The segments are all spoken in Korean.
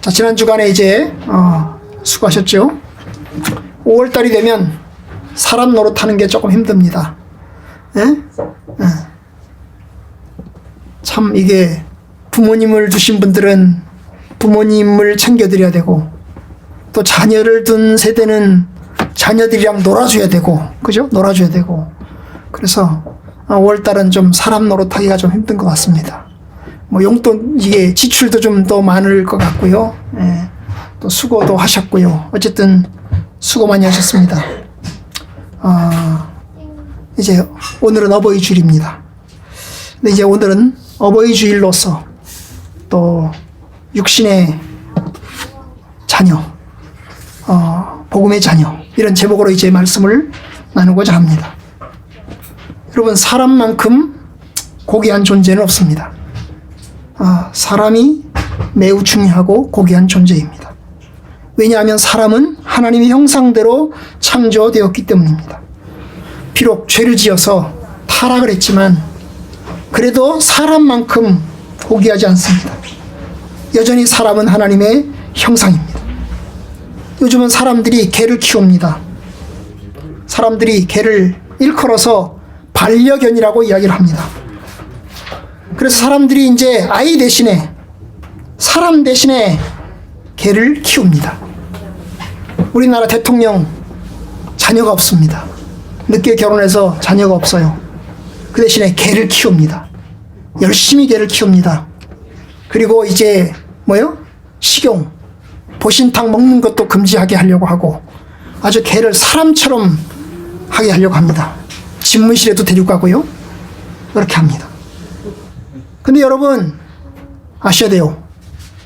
자, 지난 주간에 이제 수고하셨죠? 5월달이 되면 사람 노릇하는 게 조금 힘듭니다. 예? 예. 참 이게 부모님을 두신 분들은 부모님을 챙겨드려야 되고, 또 자녀를 둔 세대는 자녀들이랑 놀아줘야 되고, 그죠? 놀아줘야 되고. 그래서 5월달은 좀 사람 노릇하기가 좀 힘든 것 같습니다. 뭐 용돈, 이게 지출도 좀 더 많을 것 같고요. 예. 또 수고도 하셨고요. 어쨌든 수고 많이 하셨습니다. 이제 오늘은 어버이 주일입니다. 근데 이제 오늘은 어버이 주일로서 또 육신의 자녀, 복음의 자녀, 이런 제목으로 이제 말씀을 나누고자 합니다. 여러분, 사람만큼 고귀한 존재는 없습니다. 사람이 매우 중요하고 고귀한 존재입니다. 왜냐하면 사람은 하나님의 형상대로 창조되었기 때문입니다. 비록 죄를 지어서 타락을 했지만 그래도 사람만큼 고귀하지 않습니다. 여전히 사람은 하나님의 형상입니다. 요즘은 사람들이 개를 키웁니다. 사람들이 개를 일컬어서 반려견이라고 이야기를 합니다. 그래서 사람들이 이제 아이 대신에, 사람 대신에 개를 키웁니다. 우리나라 대통령 자녀가 없습니다. 늦게 결혼해서 자녀가 없어요. 그 대신에 개를 키웁니다. 열심히 개를 키웁니다. 그리고 이제 식용, 보신탕 먹는 것도 금지하게 하려고 하고, 아주 개를 사람처럼 하게 하려고 합니다. 집무실에도 데리고 가고요. 그렇게 합니다. 근데 여러분 아셔야 돼요.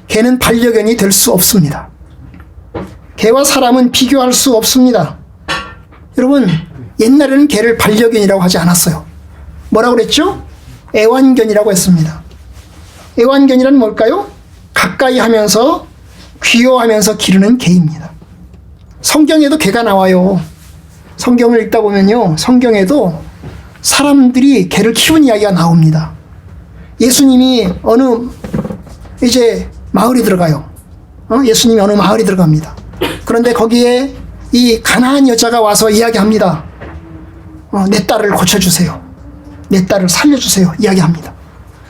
개는 반려견이 될 수 없습니다. 개와 사람은 비교할 수 없습니다. 여러분, 옛날에는 개를 반려견이라고 하지 않았어요. 뭐라고 그랬죠? 애완견이라고 했습니다. 애완견이란 뭘까요? 가까이 하면서 귀여워하면서 기르는 개입니다. 성경에도 개가 나와요. 성경을 읽다 보면요, 성경에도 사람들이 개를 키우는 이야기가 나옵니다. 예수님이 어느 이제 마을에 들어가요. 예수님이 어느 마을에 들어갑니다. 그런데 거기에 이 가난한 여자가 와서 이야기합니다. 내 딸을 고쳐주세요. 내 딸을 살려주세요. 이야기합니다.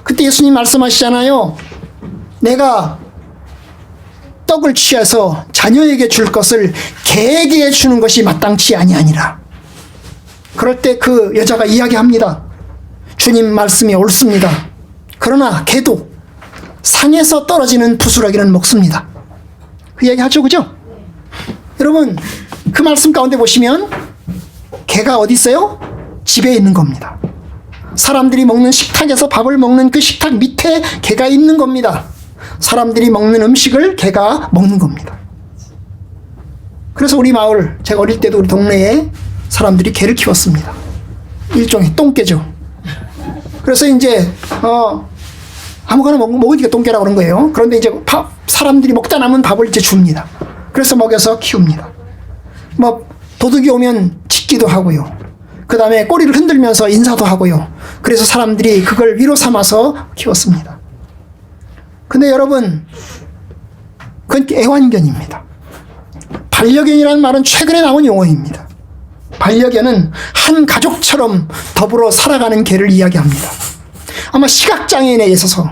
그때 예수님 말씀하시잖아요. 내가 떡을 취해서 자녀에게 줄 것을 개에게 주는 것이 마땅치 아니하니라. 그럴 때 그 여자가 이야기합니다. 주님 말씀이 옳습니다. 그러나 개도 상에서 떨어지는 부스러기는 먹습니다. 그 이야기 하죠, 그죠? 여러분, 그 말씀 가운데 보시면 개가 어디 있어요? 집에 있는 겁니다. 사람들이 먹는 식탁에서 밥을 먹는 그 식탁 밑에 개가 있는 겁니다. 사람들이 먹는 음식을 개가 먹는 겁니다. 그래서 우리 마을, 제가 어릴 때도 우리 동네에 사람들이 개를 키웠습니다. 일종의 똥개죠. 그래서 이제 아무거나 먹으니까 똥개라고 그런 거예요. 그런데 이제 사람들이 먹다 남은 밥을 이제 줍니다. 그래서 먹여서 키웁니다. 도둑이 오면 짖기도 하고요. 그 다음에 꼬리를 흔들면서 인사도 하고요. 그래서 사람들이 그걸 위로 삼아서 키웠습니다. 근데 여러분, 그건 애완견입니다. 반려견이라는 말은 최근에 나온 용어입니다. 반려견은 한 가족처럼 더불어 살아가는 개를 이야기합니다. 아마 시각장애인에 있어서,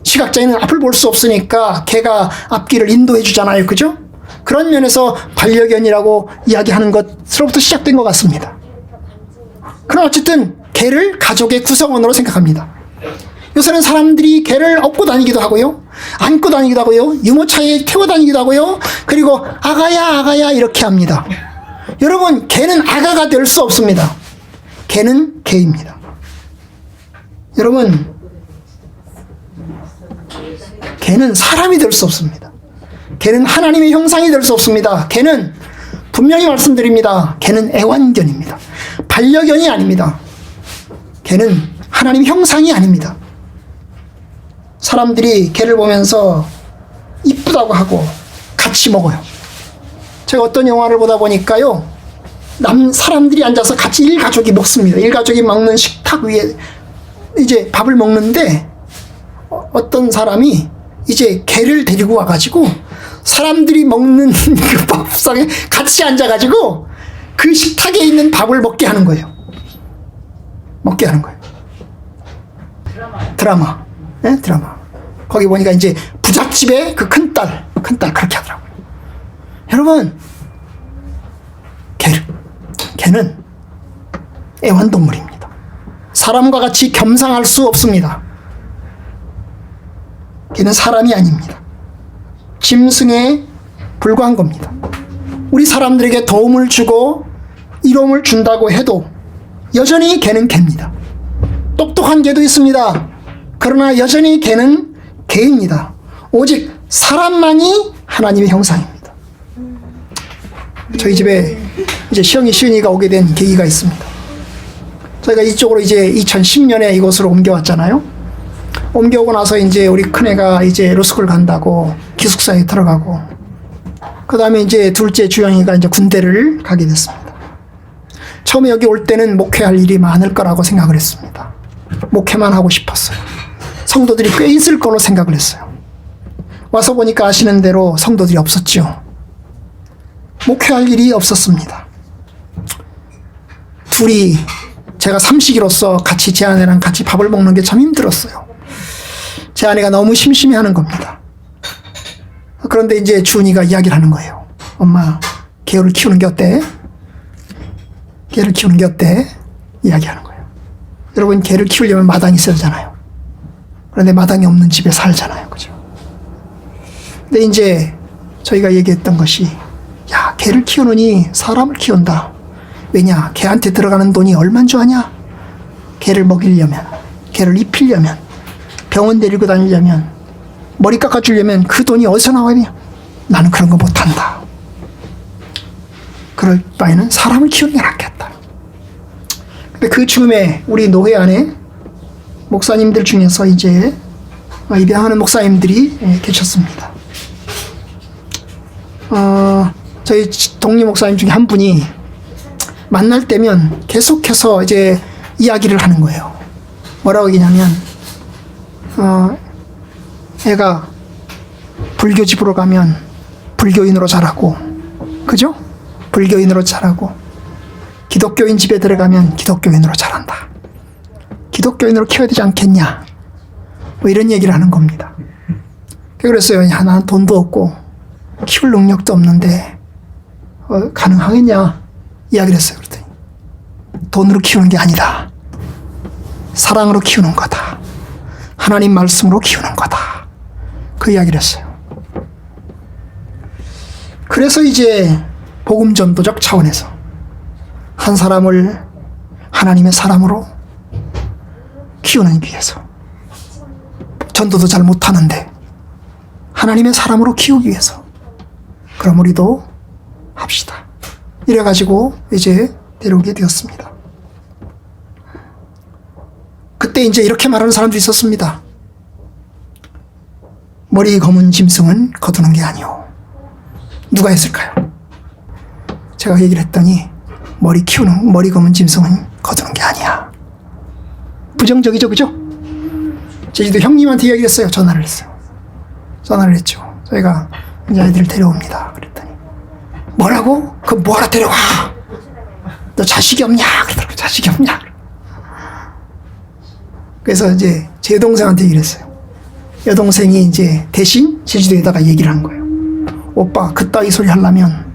시각장애인은 앞을 볼 수 없으니까 개가 앞길을 인도해 주잖아요. 그죠? 그런 면에서 반려견이라고 이야기하는 것으로부터 시작된 것 같습니다. 그러나 어쨌든 개를 가족의 구성원으로 생각합니다. 요새는 사람들이 개를 업고 다니기도 하고요, 안고 다니기도 하고요, 유모차에 태워 다니기도 하고요, 그리고 아가야 아가야 이렇게 합니다. 여러분, 개는 아가가 될 수 없습니다. 개는 개입니다. 여러분, 개는 사람이 될 수 없습니다. 개는 하나님의 형상이 될 수 없습니다. 개는 분명히 말씀드립니다. 개는 애완견입니다. 반려견이 아닙니다. 개는 하나님의 형상이 아닙니다. 사람들이 개를 보면서 이쁘다고 하고 같이 먹어요. 제가 어떤 영화를 보다 보니까요, 사람들이 앉아서 같이 일가족이 먹습니다. 일가족이 먹는 식탁 위에 이제 밥을 먹는데 어떤 사람이 이제 개를 데리고 와가지고 사람들이 먹는 그 밥상에 같이 앉아가지고 그 식탁에 있는 밥을 먹게 하는 거예요. 먹게 하는 거예요. 드라마. 네? 드라마. 거기 보니까 이제 부잣집의 그 큰딸 그렇게 하더라고요. 여러분, 개는 애완동물입니다. 사람과 같이 겸상할 수 없습니다. 개는 사람이 아닙니다. 짐승에 불과한 겁니다. 우리 사람들에게 도움을 주고 이로움을 준다고 해도 여전히 개는 개입니다. 똑똑한 개도 있습니다. 그러나 여전히 개는 개입니다. 오직 사람만이 하나님의 형상입니다. 저희 집에 이제 시은이가 오게 된 계기가 있습니다. 저희가 이쪽으로 이제 2010년에 이곳으로 옮겨왔잖아요. 옮겨오고 나서 이제 우리 큰애가 이제 로스쿨 간다고 기숙사에 들어가고, 그 다음에 이제 둘째 주영이가 이제 군대를 가게 됐습니다. 처음에 여기 올 때는 목회할 일이 많을 거라고 생각을 했습니다. 목회만 하고 싶었어요. 성도들이 꽤 있을 걸로 생각을 했어요. 와서 보니까 아시는 대로 성도들이 없었죠. 목회할 일이 없었습니다. 둘이, 제가 삼식이로서 같이 제 아내랑 같이 밥을 먹는 게 참 힘들었어요. 제 아내가 너무 심심해하는 겁니다. 그런데 이제 주은이가 이야기를 하는 거예요. 엄마, 개를 키우는 게 어때? 개를 키우는 게 어때? 이야기하는 거예요. 여러분, 개를 키우려면 마당이 있어야 되잖아요. 그런데 마당이 없는 집에 살잖아요. 그죠? 근데 이제 저희가 얘기했던 것이, 야, 개를 키우느니 사람을 키운다. 왜냐? 개한테 들어가는 돈이 얼만 줄 아냐? 개를 먹이려면, 개를 입히려면, 병원 데리고 다니려면, 머리 깎아주려면 그 돈이 어디서 나와야? 나는 그런 거 못한다. 그럴 바에는 사람을 키우는 게 낫겠다. 근데 그 즈음에 우리 노회 안에 목사님들 중에서 이제 입양하는 목사님들이 계셨습니다. 저희 동료 목사님 중에 한 분이 만날 때면 계속해서 이제 이야기를 하는 거예요. 뭐라고 얘기냐면, 애가 불교 집으로 가면 불교인으로 자라고, 그죠? 불교인으로 자라고, 기독교인 집에 들어가면 기독교인으로 자란다. 기독교인으로 키워야 되지 않겠냐? 뭐 이런 얘기를 하는 겁니다. 그랬어요. 야, 난 돈도 없고 키울 능력도 없는데 가능하겠냐? 이야기를 했어요. 그랬더니 돈으로 키우는 게 아니다. 사랑으로 키우는 거다. 하나님 말씀으로 키우는 거다. 그 이야기를 했어요. 그래서 이제 복음 전도적 차원에서 한 사람을 하나님의 사람으로 키우는 위해서, 전도도 잘 못하는데 하나님의 사람으로 키우기 위해서, 그럼 우리도 합시다. 이래가지고 이제 데려오게 되었습니다. 그때 이제 이렇게 말하는 사람도 있었습니다. 머리 검은 짐승은 거두는 게 아니오. 누가 했을까요? 제가 얘기를 했더니 머리 검은 짐승은 거두는 게 아니야. 부정적이죠, 그죠? 제주도 형님한테 이야기를 했어요. 전화를 했죠. 저희가 이제 아이들을 데려옵니다. 그랬더니 뭐라고? 그 뭐하러 데려와? 너 자식이 없냐? 그러더라고요. 자식이 없냐? 그래서 이제 제 여동생한테 얘기를 했어요. 여동생이 이제 대신 제주도에다가 얘기를 한 거예요. 오빠 그따위 소리 하려면,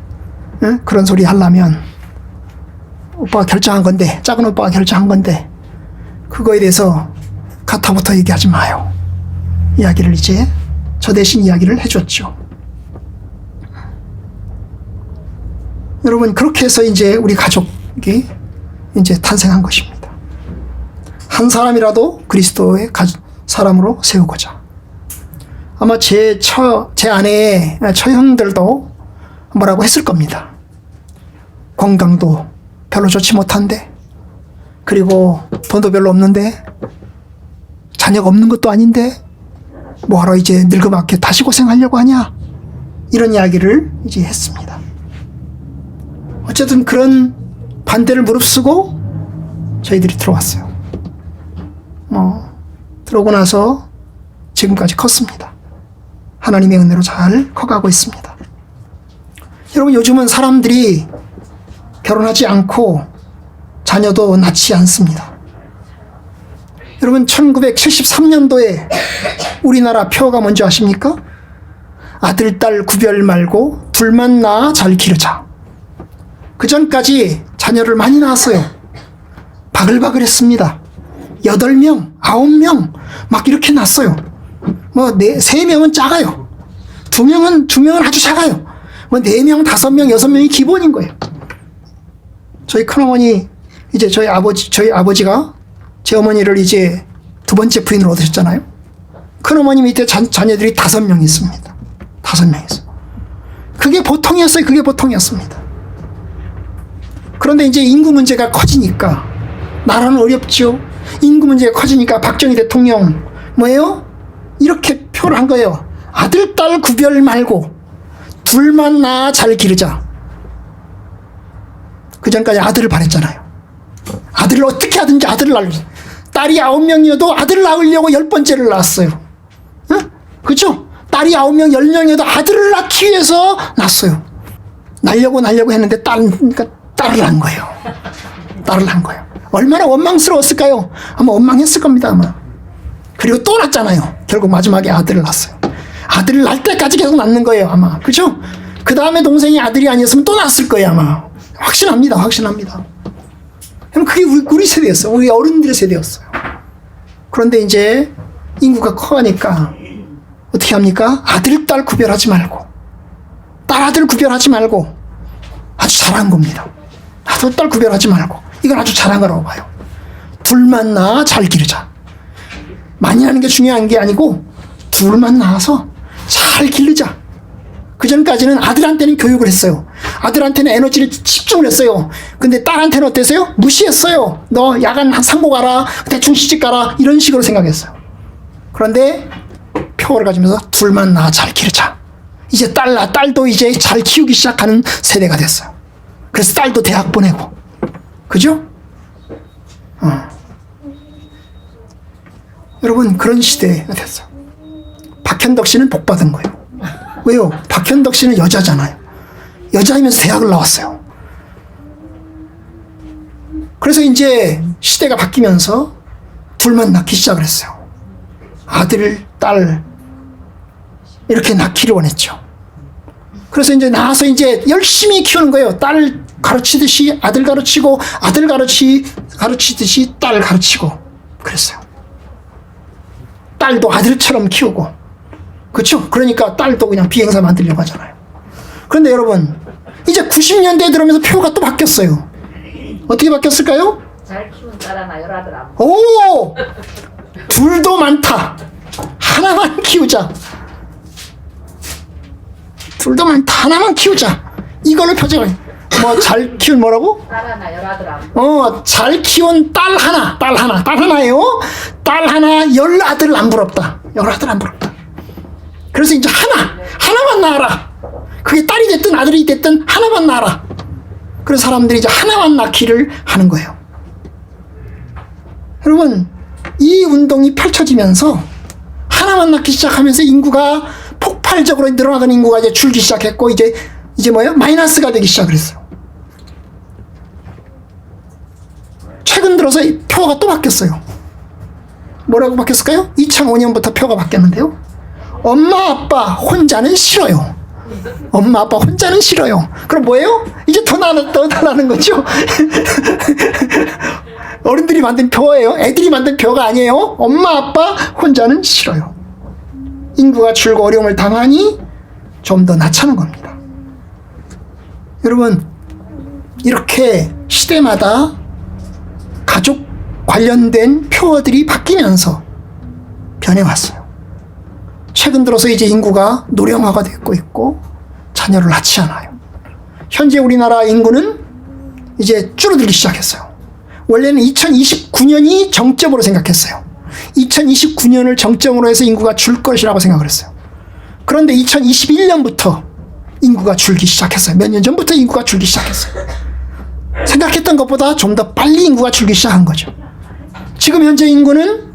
응? 그런 소리 하려면 오빠가 결정한 건데, 작은 오빠가 결정한 건데 그거에 대해서 가타부터 얘기하지 마요. 이야기를 이제 저 대신 이야기를 해줬죠. 여러분, 그렇게 해서 이제 우리 가족이 이제 탄생한 것입니다. 한 사람이라도 그리스도의 사람으로 세우고자. 아마 제 아내의 처형들도 뭐라고 했을 겁니다. 건강도 별로 좋지 못한데, 그리고 돈도 별로 없는데, 자녀가 없는 것도 아닌데 뭐하러 이제 늙어맞게 다시 고생하려고 하냐? 이런 이야기를 이제 했습니다. 어쨌든 그런 반대를 무릅쓰고 저희들이 들어왔어요. 들어오고 나서 지금까지 컸습니다. 하나님의 은혜로 잘 커가고 있습니다. 여러분, 요즘은 사람들이 결혼하지 않고 자녀도 낳지 않습니다. 여러분, 1973년도에 우리나라 표어가 뭔지 아십니까? 아들, 딸 구별 말고 둘만 낳아 잘 기르자. 그 전까지 자녀를 많이 낳았어요. 바글바글했습니다. 8명, 9명 막 이렇게 낳았어요. 뭐 3명은 작아요. 2명은 아주 작아요. 뭐 4명, 5명, 6명이 기본인 거예요. 저희 큰어머니, 이제 저희 아버지가 제 어머니를 이제 2번째 부인으로 얻으셨잖아요. 큰어머니 밑에 자녀들이 5명 있습니다. 5명 있어요. 그게 보통이었어요. 그게 보통이었습니다. 그런데 이제 인구 문제가 커지니까 나라는 어렵죠. 인구 문제가 커지니까 박정희 대통령 뭐예요? 이렇게 표를 한 거예요. 아들, 딸 구별 말고 둘만 낳아 잘 기르자. 그 전까지 아들을 바랬잖아요. 아들을 어떻게 하든지 아들을 낳으려고. 딸이 9명이어도 아들을 낳으려고 10번째를 낳았어요. 응? 그렇죠? 딸이 9명, 10명이어도 아들을 낳기 위해서 낳았어요. 낳으려고 했는데 딸을 낳은 거예요. 딸을 낳은 거예요. 얼마나 원망스러웠을까요? 아마 원망했을 겁니다, 아마. 그리고 또 낳았잖아요. 결국 마지막에 아들을 낳았어요. 아들을 낳을 때까지 계속 낳는 거예요, 아마. 그죠? 그 다음에 동생이 아들이 아니었으면 또 낳았을 거예요, 아마. 확신합니다. 그게 우리 세대였어요. 우리 어른들의 세대였어요. 그런데 이제 인구가 커가니까 어떻게 합니까? 아들, 딸 구별하지 말고, 딸, 아들 구별하지 말고, 아주 잘한 겁니다. 아들, 딸 구별하지 말고, 이건 아주 잘한 거라고 봐요. 둘만 낳아 잘 기르자. 많이 하는 게 중요한 게 아니고 둘만 낳아서 잘 기르자. 그 전까지는 아들한테는 교육을 했어요. 아들한테는 에너지를 집중을 했어요. 근데 딸한테는 어땠어요? 무시했어요. 너 야간 상고 가라, 대충 시집 가라, 이런 식으로 생각했어요. 그런데 표어를 가지면서 둘만 낳아 잘 기르자. 이제 딸도 이제 잘 키우기 시작하는 세대가 됐어요. 그래서 딸도 대학 보내고, 그죠? 여러분, 그런 시대가 됐어요. 박현덕 씨는 복 받은 거예요. 왜요? 박현덕 씨는 여자잖아요. 여자이면서 대학을 나왔어요. 그래서 이제 시대가 바뀌면서 둘만 낳기 시작을 했어요. 아들, 딸 이렇게 낳기를 원했죠. 그래서 이제 낳아서 이제 열심히 키우는 거예요. 딸 가르치듯이 아들 가르치고, 아들 가르치듯이 딸 가르치고 그랬어요. 딸도 아들처럼 키우고, 그렇죠? 그러니까 딸도 그냥 비행사 만들려고 하잖아요. 그런데 여러분, 이제 90년대에 들어오면서 표가 또 바뀌었어요. 어떻게 바뀌었을까요? 잘 키운 딸 하나, 열아들 안. 오! 둘도 많다. 하나만 키우자. 둘도 많다. 하나만 키우자. 이걸로 표정을. 뭐 잘 키운 뭐라고? 딸 하나, 열아들 안. 잘 키운 딸 하나예요. 딸 하나, 10아들 안 부럽다. 10아들 안 부럽다. 그래서 이제 하나만 낳아라. 그게 딸이 됐든 아들이 됐든 하나만 낳아라. 그래서 사람들이 이제 하나만 낳기를 하는 거예요. 여러분, 이 운동이 펼쳐지면서 하나만 낳기 시작하면서 인구가 폭발적으로 늘어나던 인구가 이제 줄기 시작했고, 이제 뭐예요? 마이너스가 되기 시작을 했어요. 최근 들어서 이 표가 또 바뀌었어요. 뭐라고 바뀌었을까요? 2005년부터 표가 바뀌었는데요. 엄마 아빠 혼자는 싫어요. 엄마 아빠 혼자는 싫어요. 그럼 뭐예요? 이제 더 나는 거죠. 어른들이 만든 표예요. 애들이 만든 표가 아니에요. 엄마 아빠 혼자는 싫어요. 인구가 줄고 어려움을 당하니 좀 더 낳자는 겁니다. 여러분, 이렇게 시대마다 가족 관련된 표어들이 바뀌면서 변해왔어요. 최근 들어서 이제 인구가 노령화가 되고 있고 자녀를 낳지 않아요. 현재 우리나라 인구는 이제 줄어들기 시작했어요. 원래는 2029년이 정점으로 생각했어요. 2029년을 정점으로 해서 인구가 줄 것이라고 생각을 했어요. 그런데 2021년부터 인구가 줄기 시작했어요. 몇 년 전부터 인구가 줄기 시작했어요. 생각했던 것보다 좀 더 빨리 인구가 줄기 시작한 거죠. 지금 현재 인구는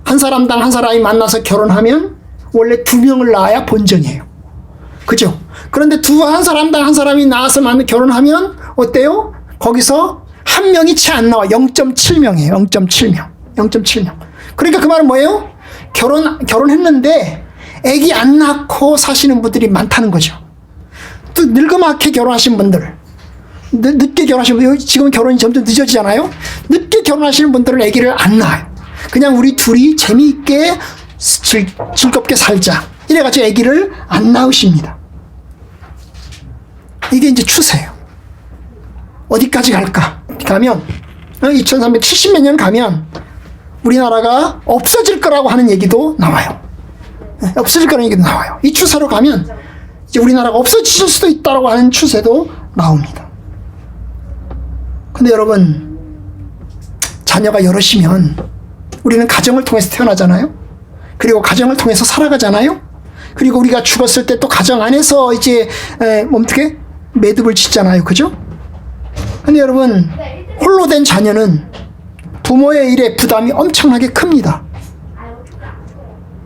한 사람당 한 사람이 만나서 결혼하면 원래 2명을 낳아야 본전이에요. 그죠? 그런데 한 사람당 한 사람이 낳아서 결혼하면 어때요? 거기서 한 명이 채 안 나와. 0.7명이에요. 0.7명. 0.7명. 그러니까 그 말은 뭐예요? 결혼했는데 아기 안 낳고 사시는 분들이 많다는 거죠. 또 늙음하게 결혼하신 분들, 늦게 결혼하신 분들, 지금 결혼이 점점 늦어지잖아요. 늦게 결혼하시는 분들은 아기를 안 낳아요. 그냥 우리 둘이 재미있게 즐겁게 살자, 이래가지고 아기를 안 낳으십니다. 이게 이제 추세예요. 어디까지 갈까? 가면 2370몇 년 가면 우리나라가 없어질 거라고 하는 얘기도 나와요. 없어질 거라는 얘기도 나와요. 이 추세로 가면 이제 우리나라가 없어질 수도 있다고 하는 추세도 나옵니다. 근데 여러분, 자녀가 여럿이면 우리는 가정을 통해서 태어나잖아요. 그리고 가정을 통해서 살아가잖아요. 그리고 우리가 죽었을 때 또 가정 안에서 이제 어떻게 매듭을 짓잖아요. 그죠? 근데 여러분, 홀로 된 자녀는 부모의 일에 부담이 엄청나게 큽니다.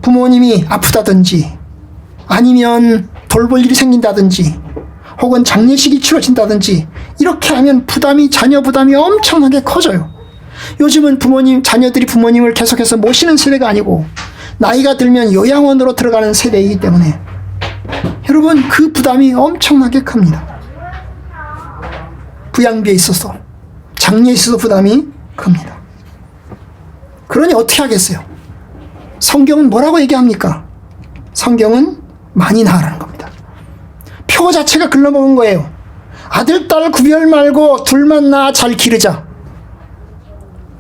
부모님이 아프다든지, 아니면 돌볼 일이 생긴다든지, 혹은 장례식이 치러진다든지, 이렇게 하면 자녀 부담이 엄청나게 커져요. 요즘은 자녀들이 부모님을 계속해서 모시는 세대가 아니고 나이가 들면 요양원으로 들어가는 세대이기 때문에 여러분, 그 부담이 엄청나게 큽니다. 부양비에 있어서, 장례에 있어서 부담이 큽니다. 그러니 어떻게 하겠어요? 성경은 뭐라고 얘기합니까? 성경은 많이 낳으라는 겁니다. 표 자체가 글러먹은 거예요. 아들, 딸 구별 말고 둘만 낳아 잘 기르자.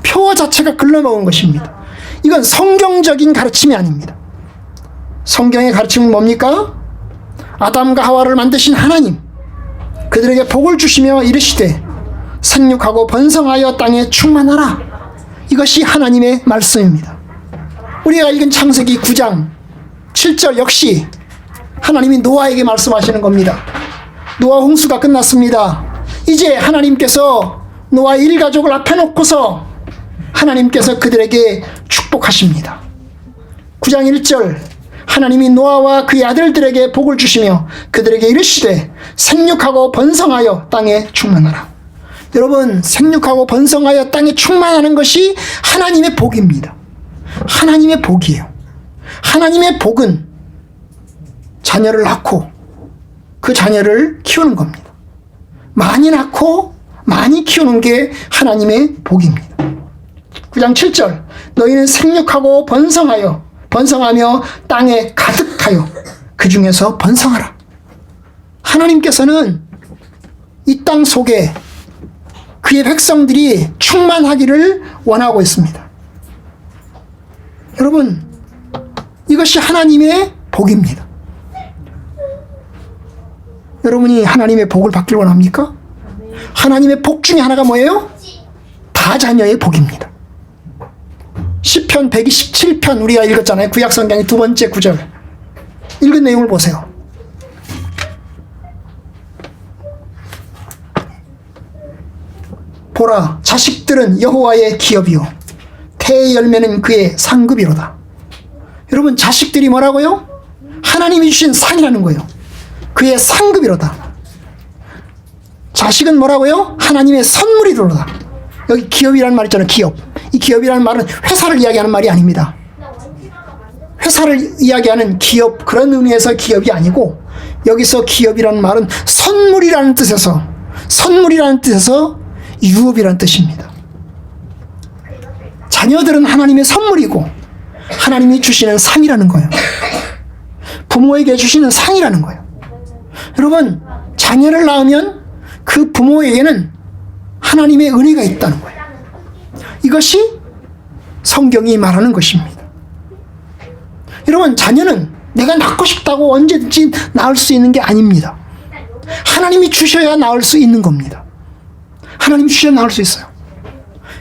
표 자체가 글러먹은 것입니다. 이건 성경적인 가르침이 아닙니다. 성경의 가르침은 뭡니까? 아담과 하와를 만드신 하나님, 그들에게 복을 주시며 이르시되 생육하고 번성하여 땅에 충만하라. 이것이 하나님의 말씀입니다. 우리가 읽은 창세기 9장 7절 역시 하나님이 노아에게 말씀하시는 겁니다. 노아 홍수가 끝났습니다. 이제 하나님께서 노아 일가족을 앞에 놓고서 하나님께서 그들에게 축복하십니다. 9장 1절, 하나님이 노아와 그의 아들들에게 복을 주시며 그들에게 이르시되 생육하고 번성하여 땅에 충만하라. 여러분, 생육하고 번성하여 땅에 충만하는 것이 하나님의 복입니다. 하나님의 복이에요. 하나님의 복은 자녀를 낳고 그 자녀를 키우는 겁니다. 많이 낳고 많이 키우는 게 하나님의 복입니다. 9장 7절, 너희는 생육하고 번성하며 땅에 가득하여 그 중에서 번성하라. 하나님께서는 이 땅 속에 그의 백성들이 충만하기를 원하고 있습니다. 여러분, 이것이 하나님의 복입니다. 여러분이 하나님의 복을 받길 원합니까? 하나님의 복 중에 하나가 뭐예요? 다자녀의 복입니다. 시편 127편 우리가 읽었잖아요. 구약성경의 2번째 구절. 읽은 내용을 보세요. 보라, 자식들은 여호와의 기업이요 태의 열매는 그의 상급이로다. 여러분, 자식들이 뭐라고요? 하나님이 주신 상이라는 거예요. 그의 상급이로다. 자식은 뭐라고요? 하나님의 선물이로다. 여기 기업이라는 말 있잖아요. 기업. 이 기업이라는 말은 회사를 이야기하는 말이 아닙니다. 회사를 이야기하는 기업, 그런 의미에서 기업이 아니고, 여기서 기업이라는 말은 선물이라는 뜻에서 유업이라는 뜻입니다. 자녀들은 하나님의 선물이고 하나님이 주시는 상이라는 거예요. 부모에게 주시는 상이라는 거예요. 여러분, 자녀를 낳으면 그 부모에게는 하나님의 은혜가 있다는 거예요. 이것이 성경이 말하는 것입니다. 여러분, 자녀는 내가 낳고 싶다고 언제든지 낳을 수 있는 게 아닙니다. 하나님이 주셔야 낳을 수 있는 겁니다. 하나님이 주셔야 낳을 수 있어요.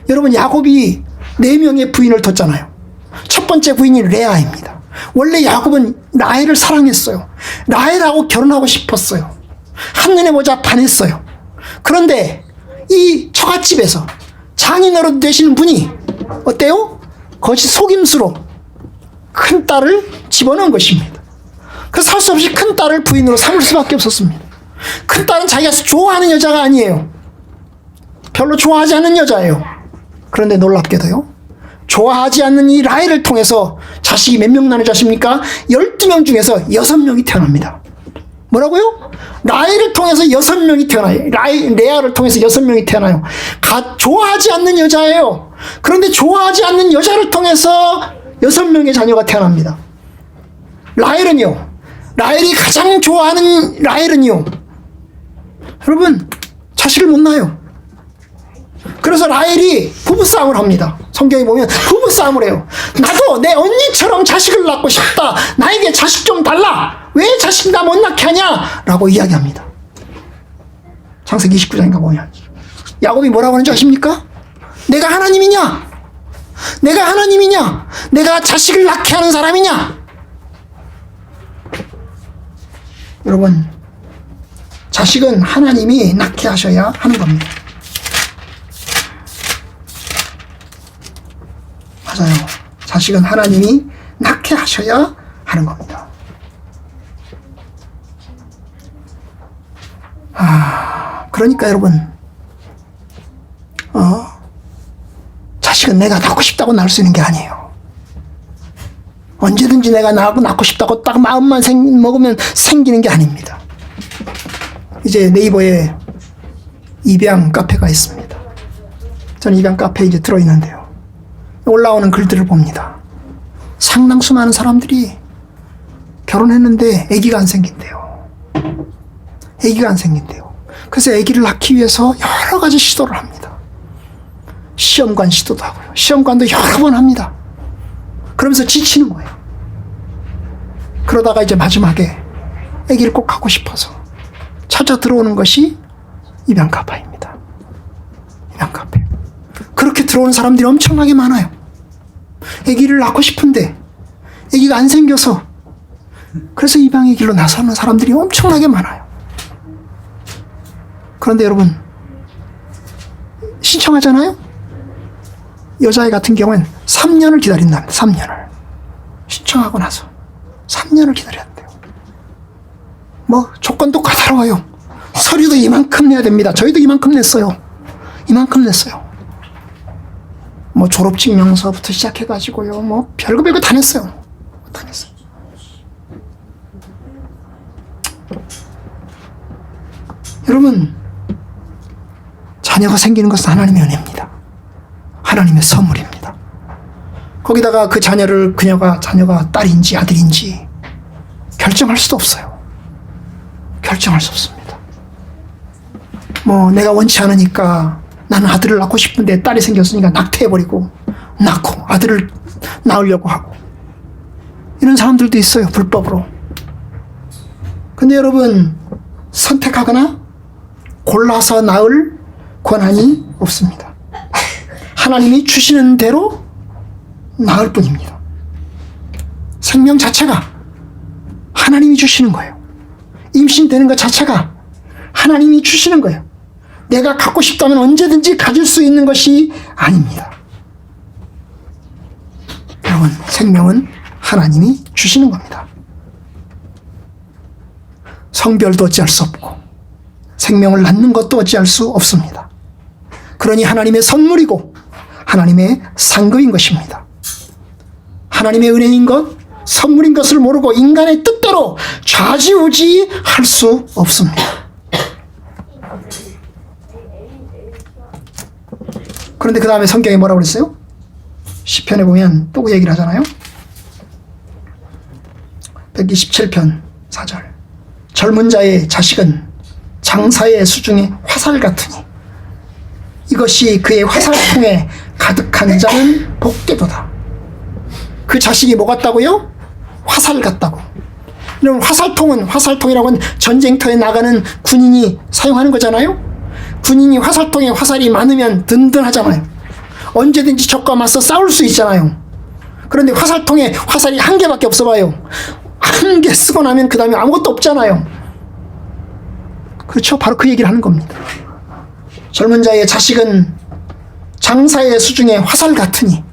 여러분, 야곱이 4명의 부인을 뒀잖아요. 첫 번째 부인이 레아입니다. 원래 야곱은 라헬을 사랑했어요. 라헬하고 결혼하고 싶었어요. 한눈에 보자 반했어요. 그런데 이 처갓집에서 장인어른 되시는 분이 어때요? 거짓 속임수로 큰 딸을 집어넣은 것입니다. 그래서 할 수 없이 큰 딸을 부인으로 삼을 수밖에 없었습니다. 큰 딸은 자기가 좋아하는 여자가 아니에요. 별로 좋아하지 않는 여자예요. 그런데 놀랍게도요, 좋아하지 않는 이 라헬을 통해서 자식이 몇 명 나는 자식입니까? 12명 중에서 6명이 태어납니다. 뭐라고요? 라헬을 통해서 6명이 태어나요. 레아를 통해서 6명이 태어나요. 좋아하지 않는 여자예요. 그런데 좋아하지 않는 여자를 통해서 6명의 자녀가 태어납니다. 라헬이 가장 좋아하는 라헬은요, 여러분, 자식을 못 낳아요. 그래서 라헬이 부부싸움을 합니다. 성경에 보면 부부싸움을 해요. 나도 내 언니처럼 자식을 낳고 싶다. 나에게 자식 좀 달라. 왜 자식 나 못 낳게 하냐? 라고 이야기합니다. 창세기 29장인가 보면 야곱이 뭐라고 하는지 아십니까? 내가 하나님이냐? 내가 자식을 낳게 하는 사람이냐? 여러분, 자식은 하나님이 낳게 하셔야 하는 겁니다. 맞아요. 자식은 하나님이 낳게 하셔야 하는 겁니다. 그러니까 여러분, 자식은 내가 낳고 싶다고 낳을 수 있는 게 아니에요. 언제든지 내가 낳고 싶다고 딱 마음만 먹으면 생기는 게 아닙니다. 이제 네이버에 입양 카페가 있습니다. 저는 입양 카페에 이제 들어있는데요, 올라오는 글들을 봅니다. 상당수 많은 사람들이 결혼했는데 아기가 안 생긴대요. 그래서 아기를 낳기 위해서 여러 가지 시도를 합니다. 시험관 시도도 하고요. 시험관도 여러 번 합니다. 그러면서 지치는 거예요. 그러다가 이제 마지막에 아기를 꼭 갖고 싶어서 찾아 들어오는 것이 입양 카페입니다. 입양 카페. 그렇게 들어오는 사람들이 엄청나게 많아요. 아기를 낳고 싶은데 아기가 안 생겨서, 그래서 입양의 길로 나서는 사람들이 엄청나게 많아요. 그런데 여러분, 신청하잖아요? 여자애 같은 경우는 3년을 기다린답니다. 3년을. 신청하고 나서 3년을 기다려야 돼요. 뭐 조건도 까다로워요. 서류도 이만큼 내야 됩니다. 저희도 이만큼 냈어요. 뭐 졸업증명서부터 시작해가지고요, 뭐 별거 다 냈어요. 여러분, 자녀가 생기는 것은 하나님의 은혜입니다. 하나님의 선물입니다. 거기다가 그 자녀가 딸인지 아들인지 결정할 수도 없어요. 결정할 수 없습니다. 뭐 내가 원치 않으니까 나는 아들을 낳고 싶은데 딸이 생겼으니까 낙태해버리고 낳고 아들을 낳으려고 하고, 이런 사람들도 있어요, 불법으로. 근데 여러분, 선택하거나 골라서 낳을 권한이 없습니다. 하나님이 주시는 대로 낳을 뿐입니다. 생명 자체가 하나님이 주시는 거예요. 임신되는 것 자체가 하나님이 주시는 거예요. 내가 갖고 싶다면 언제든지 가질 수 있는 것이 아닙니다. 여러분, 생명은 하나님이 주시는 겁니다. 성별도 어찌할 수 없고 생명을 낳는 것도 어찌할 수 없습니다. 그러니 하나님의 선물이고 하나님의 상급인 것입니다. 하나님의 은혜인 것, 선물인 것을 모르고 인간의 뜻대로 좌지우지할 수 없습니다. 그런데 그 다음에 성경에 뭐라고 그랬어요? 시편에 보면 또 그 얘기를 하잖아요. 127편 4절. 젊은 자의 자식은 장사의 수중에 화살 같으니 이것이 그의 화살통에 가득한 자는 복되도다. 그 자식이 뭐 같다고요? 화살 같다고. 여러분, 화살통이라고 하면 전쟁터에 나가는 군인이 사용하는 거잖아요. 군인이 화살통에 화살이 많으면 든든하잖아요. 언제든지 적과 맞서 싸울 수 있잖아요. 그런데 화살통에 화살이 한 개밖에 없어 봐요. 한 개 쓰고 나면 그 다음에 아무것도 없잖아요. 그렇죠? 바로 그 얘기를 하는 겁니다. 젊은 자의 자식은 장사의 수중에 화살 같으니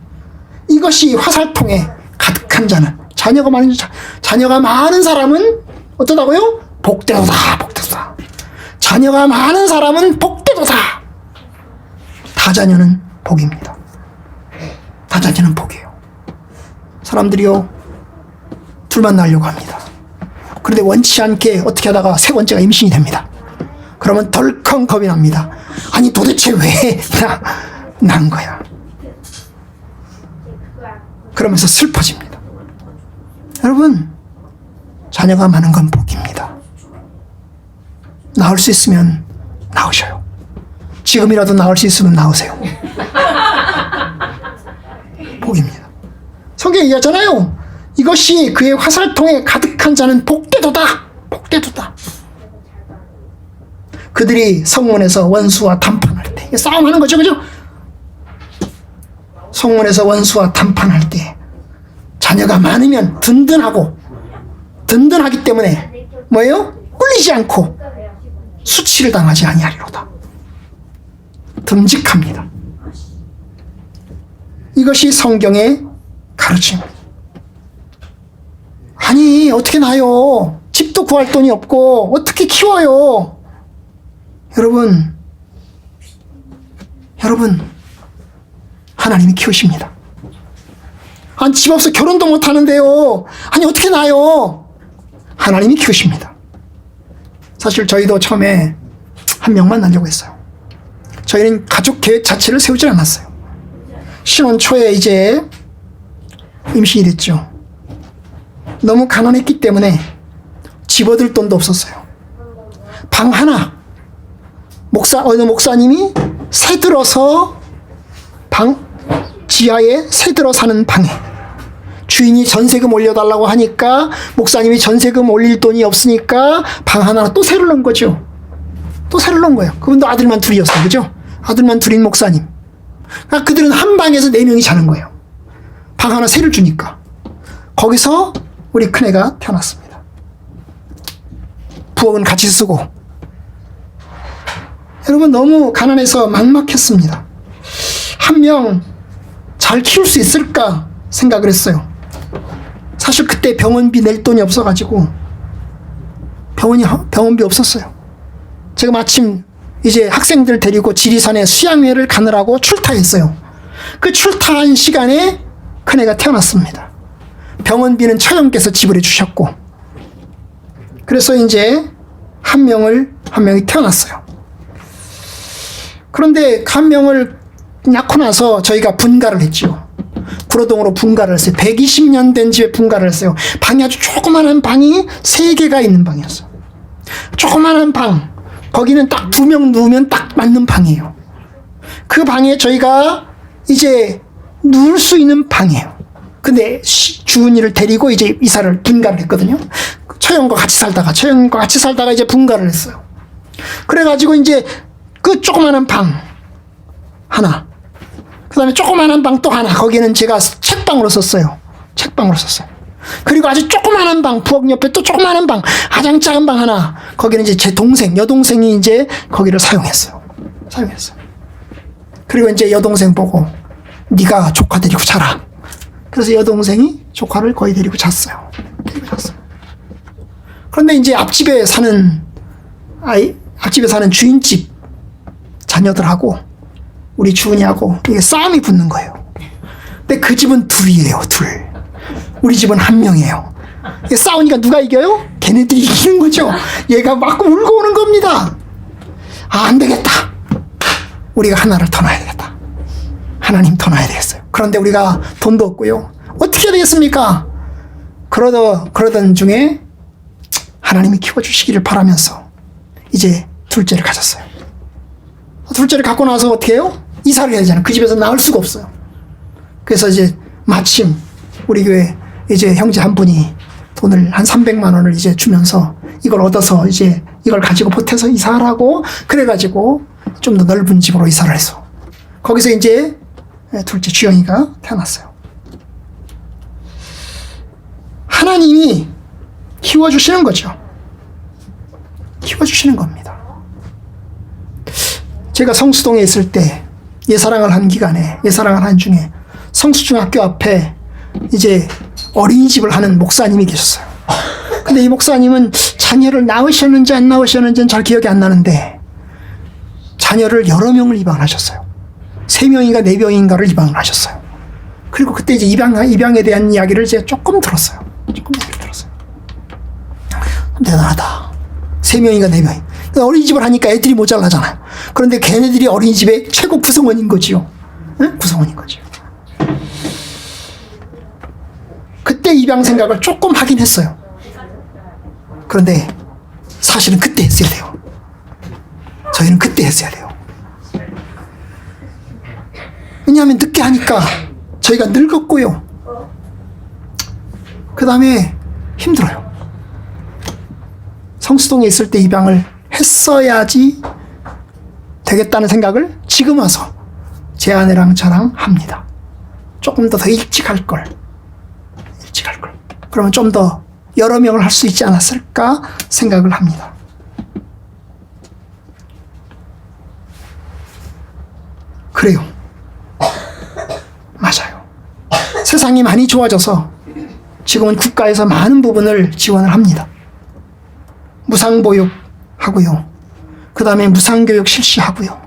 이것이 화살통에 가득한 가득한 자는, 자녀가 많은 사람은 어떠다고요? 복되도다, 복되도다. 자녀가 많은 사람은 복되도다. 다자녀는 복입니다. 다자녀는 복이에요. 사람들이요, 둘만 낳으려고 합니다. 그런데 원치 않게 어떻게 하다가 세 번째가 임신이 됩니다. 그러면 덜컹 겁이 납니다. 아니 도대체 왜 난 거야? 그러면서 슬퍼집니다. 여러분, 자녀가 많은 건 복입니다. 낳을 수 있으면 낳으셔요. 지금이라도 낳을 수 있으면 낳으세요. 복입니다. 성경에 얘기하잖아요. 이것이 그의 화살통에 가득한 자는 복되도다. 복되도다. 그들이 성문에서 원수와 담판할 때, 싸움하는 거죠, 그죠? 성문에서 원수와 담판할 때 자녀가 많으면 든든하기 때문에 뭐예요? 꿀리지 않고 수치를 당하지 아니하리로다. 듬직합니다. 이것이 성경의 가르침입니다. 아니 어떻게 나요? 집도 구할 돈이 없고 어떻게 키워요? 여러분 하나님이 키우십니다. 아니 집 없어 결혼도 못 하는데요. 아니 어떻게 나요? 하나님이 키우십니다. 사실 저희도 처음에 한 명만 낳으려고 했어요. 저희는 가족 계획 자체를 세우지 않았어요. 신혼 초에 이제 임신이 됐죠. 너무 가난했기 때문에 집어들 돈도 없었어요. 방 하나, 어느 목사님이 새들어서 지하에 새들어 사는 방에 주인이 전세금 올려달라고 하니까 목사님이 전세금 올릴 돈이 없으니까 방 하나 또 새로 넣은 거죠. 또 새로 넣은 거예요. 그분도 아들만 둘이었어요. 그죠? 아들만 둘인 목사님. 그러니까 그들은 한 방에서 4명이 자는 거예요. 방 하나 새를 주니까. 거기서 우리 큰애가 태어났습니다. 부엌은 같이 쓰고. 여러분 너무 가난해서 막막했습니다. 한 명 잘 키울 수 있을까 생각을 했어요. 사실 그때 병원비 낼 돈이 없어가지고 병원비 없었어요. 제가 마침 이제 학생들 데리고 지리산에 수양회를 가느라고 출타했어요. 그 출타한 시간에 큰애가 태어났습니다. 병원비는 처형께서 지불해 주셨고, 그래서 이제 한 명이 태어났어요. 그런데 한 명을 낳고 나서 저희가 분가를 했죠. 구로동으로 분가를 했어요. 120년 된 집에 분가를 했어요. 방이 아주 조그마한 방이 3개가 있는 방이었어요. 조그마한 방, 거기는 딱 2명 누우면 딱 맞는 방이에요. 그 방에 저희가 이제 누울 수 있는 방이에요. 근데 주은이를 데리고 이제 이사를 분가를 했거든요. 처형과 같이 살다가 이제 분가를 했어요. 그래가지고 이제 그 조그마한 방 하나, 그 다음에 조그마한 방 또 하나, 거기는 제가 책방으로 썼어요. 그리고 아주 조그마한 방, 부엌 옆에 또 조그마한 방, 가장 작은 방 하나, 거기는 이제 제 여동생이 이제 거기를 사용했어요. 그리고 이제 여동생 보고, 네가 조카 데리고 자라. 그래서 여동생이 조카를 거의 데리고 잤어요. 그런데 이제 앞집에 사는 주인집 자녀들하고 우리 주은이하고 이게 싸움이 붙는 거예요. 근데 그 집은 둘이에요. 우리 집은 1명이에요. 싸우니까 누가 이겨요? 걔네들이 이기는 거죠. 얘가 막 울고 오는 겁니다. 안 되겠다. 우리가 하나를 더 놔야 되겠다. 하나님 더 놔야 되겠어요. 그런데 우리가 돈도 없고요. 어떻게 해야 되겠습니까? 그러던 중에 하나님이 키워주시기를 바라면서 이제 둘째를 가졌어요. 둘째를 갖고 나서 어떻게 해요? 이사를 해야 되잖아요. 그 집에서 나올 수가 없어요. 그래서 이제 마침 우리 교회 이제 형제 한 분이 돈을 한 300만 원을 이제 주면서 이걸 얻어서 이제 이걸 가지고 보태서 이사하라고 그래가지고 좀 더 넓은 집으로 이사를 했어. 거기서 이제 둘째 주영이가 태어났어요. 하나님이 키워주시는 거죠. 키워주시는 겁니다. 제가 성수동에 있을 때 예사랑을 한 중에 성수중학교 앞에 이제 어린이집을 하는 목사님이 계셨어요. 근데 이 목사님은 자녀를 낳으셨는지 안 낳으셨는지는 잘 기억이 안 나는데 자녀를 여러 명을 입양을 하셨어요. 3명인가 4명인가를 입양을 하셨어요. 그리고 그때 이제 입양에 대한 이야기를 제가 조금 들었어요. 대단하다. 3명인가 4명이. 어린이집을 하니까 애들이 모자라잖아요. 그런데 걔네들이 어린이집의 최고 구성원인 거지요. 응? 구성원인 거지요. 그때 입양 생각을 조금 하긴 했어요. 그런데 사실은 그때 했어야 돼요. 저희는 그때 했어야 돼요. 왜냐하면 늦게 하니까 저희가 늙었고요. 그 다음에 힘들어요. 성수동에 있을 때 입양을 했어야지 되겠다는 생각을 지금 와서 제 아내랑 저랑 합니다. 조금 더 일찍 할 걸. 그러면 좀 더 여러 명을 할 수 있지 않았을까 생각을 합니다. 그래요. 맞아요. 세상이 많이 좋아져서 지금은 국가에서 많은 부분을 지원을 합니다. 무상보육 하고요. 그 다음에 무상교육 실시하고요.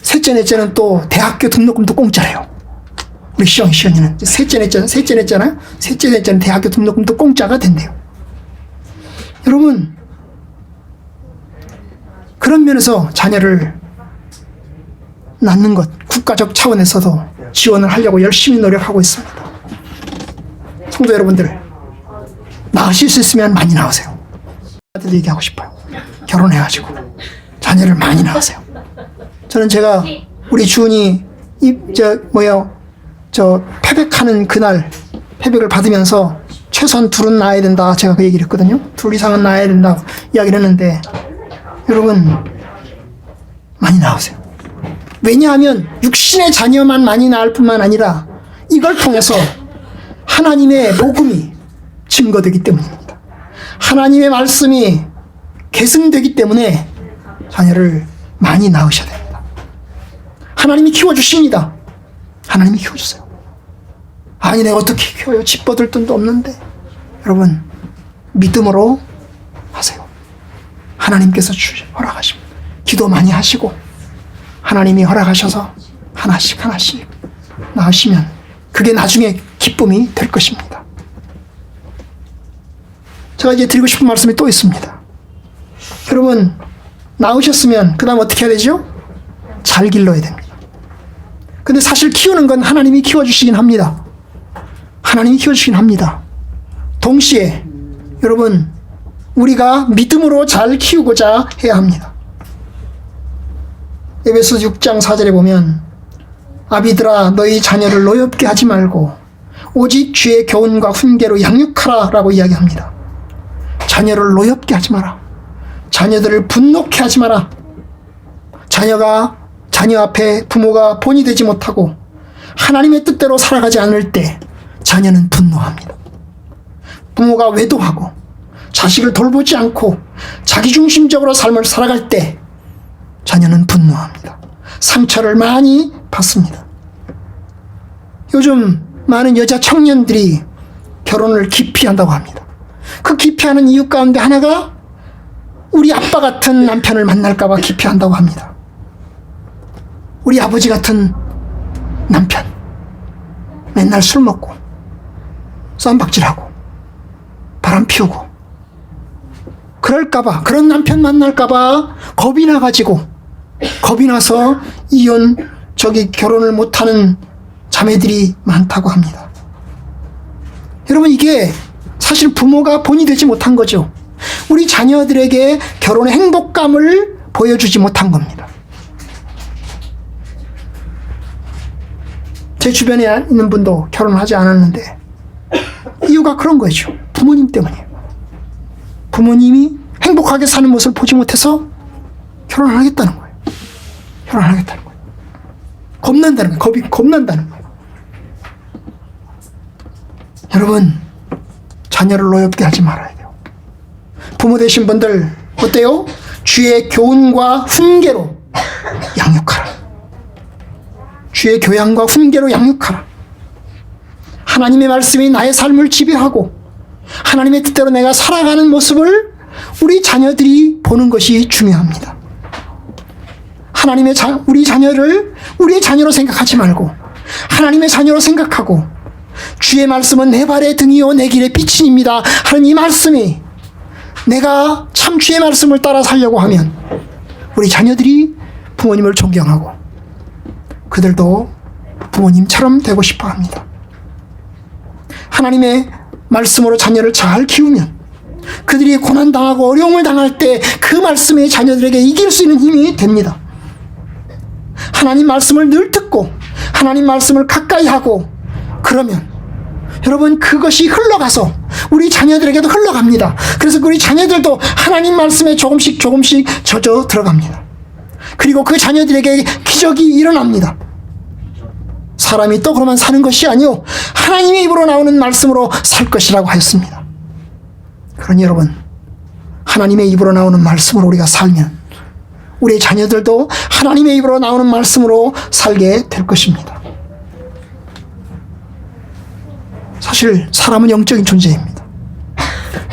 셋째, 넷째는 또 대학교 등록금도 공짜래요. 우리 시연이는 셋째, 넷째잖아요. 셋째, 넷째는 대학교 등록금도 공짜가 된대요. 여러분, 그런 면에서 자녀를 낳는 것, 국가적 차원에서도 지원을 하려고 열심히 노력하고 있습니다. 성도 여러분들, 낳으실 수 있으면 많이 낳으세요. 아들 얘기하고 싶어요. 결혼해가지고 자녀를 많이 낳으세요. 저는 제가 우리 주은이 패백하는 그날 패백을 받으면서 최소한 2은 낳아야 된다. 제가 그 얘기를 했거든요. 2 이상은 낳아야 된다고 이야기를 했는데 여러분 많이 낳으세요. 왜냐하면 육신의 자녀만 많이 낳을 뿐만 아니라 이걸 통해서 하나님의 복음이 증거되기 때문입니다. 하나님의 말씀이 계승되기 때문에 자녀를 많이 낳으셔야 됩니다. 하나님이 키워주십니다. 하나님이 키워주세요. 아니 내가 어떻게 키워요? 집 뻗을 돈도 없는데. 여러분 믿음으로 하세요. 하나님께서 허락하십니다. 기도 많이 하시고 하나님이 허락하셔서 하나씩 낳으시면 그게 나중에 기쁨이 될 것입니다. 제가 이제 드리고 싶은 말씀이 또 있습니다. 여러분 낳으셨으면 그 다음 어떻게 해야 되죠? 잘 길러야 됩니다. 근데 사실 키우는 건 하나님이 키워주시긴 합니다. 하나님이 키워주시긴 합니다. 동시에 여러분 우리가 믿음으로 잘 키우고자 해야 합니다. 에베소서 6장 4절에 보면 아비들아 너희 자녀를 노엽게 하지 말고 오직 주의 교훈과 훈계로 양육하라 라고 이야기합니다. 자녀를 노엽게 하지 마라. 자녀들을 분노케 하지 마라. 자녀 앞에 부모가 본이 되지 못하고 하나님의 뜻대로 살아가지 않을 때 자녀는 분노합니다. 부모가 외도하고 자식을 돌보지 않고 자기중심적으로 삶을 살아갈 때 자녀는 분노합니다. 상처를 많이 받습니다. 요즘 많은 여자 청년들이 결혼을 기피한다고 합니다. 그 기피하는 이유 가운데 하나가 우리 아빠 같은 남편을 만날까 봐 기피한다고 합니다. 우리 아버지 같은 남편 맨날 술 먹고 쌈박질하고 바람 피우고 그럴까 봐, 그런 남편 만날까 봐 겁이 나서 결혼을 못하는 자매들이 많다고 합니다. 여러분 이게 사실 부모가 본이 되지 못한 거죠. 우리 자녀들에게 결혼의 행복감을 보여주지 못한 겁니다. 제 주변에 있는 분도 결혼하지 않았는데 이유가 그런 거죠. 부모님 때문이에요. 부모님이 행복하게 사는 모습을 보지 못해서 결혼을 하겠다는 거예요. 겁난다는 거예요. 겁이 겁난다는 거예요. 여러분 자녀를 노엽게 하지 말아야 돼요. 부모 되신 분들 어때요? 주의 교훈과 훈계로 양육하라. 주의 교양과 훈계로 양육하라. 하나님의 말씀이 나의 삶을 지배하고 하나님의 뜻대로 내가 살아가는 모습을 우리 자녀들이 보는 것이 중요합니다. 우리 자녀를 우리의 자녀로 생각하지 말고 하나님의 자녀로 생각하고, 주의 말씀은 내 발의 등이요 내 길의 빛입니다 하는 이 말씀이 내가 참 주의 말씀을 따라 살려고 하면 우리 자녀들이 부모님을 존경하고 그들도 부모님처럼 되고 싶어 합니다. 하나님의 말씀으로 자녀를 잘 키우면 그들이 고난당하고 어려움을 당할 때 그 말씀이 자녀들에게 이길 수 있는 힘이 됩니다. 하나님 말씀을 늘 듣고 하나님 말씀을 가까이 하고 그러면 여러분 그것이 흘러가서 우리 자녀들에게도 흘러갑니다. 그래서 우리 자녀들도 하나님 말씀에 조금씩 젖어 들어갑니다. 그리고 그 자녀들에게 기적이 일어납니다. 사람이 떡으로만 사는 것이 아니요 하나님의 입으로 나오는 말씀으로 살 것이라고 하였습니다. 그러니 여러분, 하나님의 입으로 나오는 말씀으로 우리가 살면 우리 자녀들도 하나님의 입으로 나오는 말씀으로 살게 될 것입니다. 사실 사람은 영적인 존재입니다.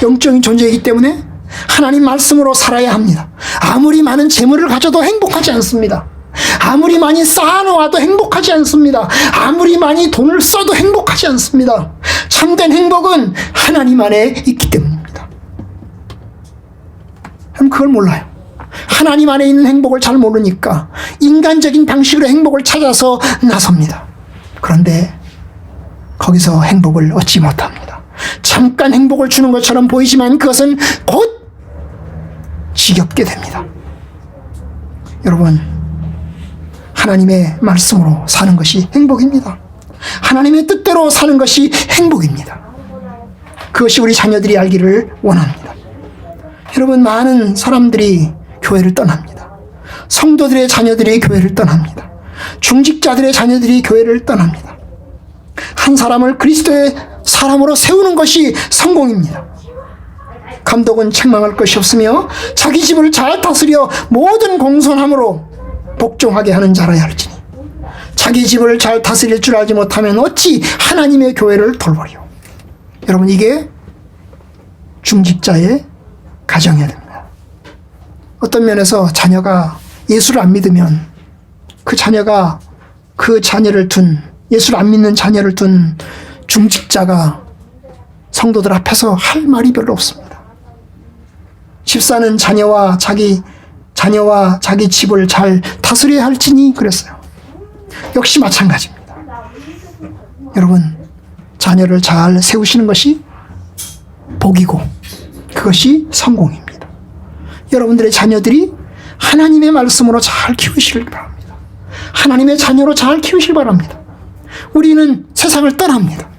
영적인 존재이기 때문에 하나님 말씀으로 살아야 합니다. 아무리 많은 재물을 가져도 행복하지 않습니다. 아무리 많이 쌓아놓아도 행복하지 않습니다. 아무리 많이 돈을 써도 행복하지 않습니다. 참된 행복은 하나님 안에 있기 때문입니다. 그럼 그걸 몰라요. 하나님 안에 있는 행복을 잘 모르니까 인간적인 방식으로 행복을 찾아서 나섭니다. 그런데 거기서 행복을 얻지 못합니다. 잠깐 행복을 주는 것처럼 보이지만 그것은 곧 지겹게 됩니다. 여러분, 하나님의 말씀으로 사는 것이 행복입니다. 하나님의 뜻대로 사는 것이 행복입니다. 그것이 우리 자녀들이 알기를 원합니다. 여러분, 많은 사람들이 교회를 떠납니다. 성도들의 자녀들이 교회를 떠납니다. 중직자들의 자녀들이 교회를 떠납니다. 한 사람을 그리스도의 사람으로 세우는 것이 성공입니다. 감독은 책망할 것이 없으며 자기 집을 잘 다스려 모든 공손함으로 복종하게 하는 자라야 할지니 자기 집을 잘 다스릴 줄 알지 못하면 어찌 하나님의 교회를 돌보리요. 여러분, 이게 중직자의 가정이어야 됩니다. 어떤 면에서 자녀가 예수를 안 믿으면 그 자녀가 그 자녀를 둔 예수를 안 믿는 자녀를 둔 중직자가 성도들 앞에서 할 말이 별로 없습니다. 집사는 자녀와 자기 집을 잘 다스려야 할지니 그랬어요. 역시 마찬가지입니다. 여러분, 자녀를 잘 세우시는 것이 복이고 그것이 성공입니다. 여러분들의 자녀들이 하나님의 말씀으로 잘 키우시길 바랍니다. 하나님의 자녀로 잘 키우시길 바랍니다. 우리는 세상을 떠납니다.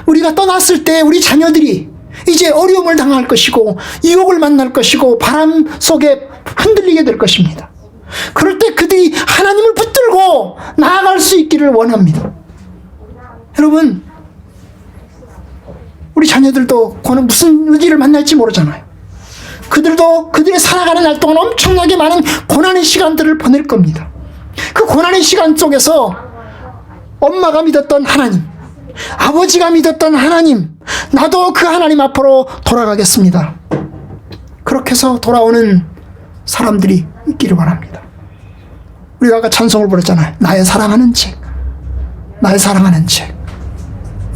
우리가 떠났을 때 우리 자녀들이 이제 어려움을 당할 것이고 유혹을 만날 것이고 바람 속에 흔들리게 될 것입니다. 그럴 때 그들이 하나님을 붙들고 나아갈 수 있기를 원합니다. 여러분, 우리 자녀들도 무슨 위기를 만날지 모르잖아요. 그들도 그들이 살아가는 날 동안 엄청나게 많은 고난의 시간들을 보낼 겁니다. 그 고난의 시간 속에서 엄마가 믿었던 하나님, 아버지가 믿었던 하나님, 나도 그 하나님 앞으로 돌아가겠습니다. 그렇게 해서 돌아오는 사람들이 있기를 바랍니다. 우리가 아까 찬송을 부르잖아요. 나의 사랑하는 책, 나의 사랑하는 책.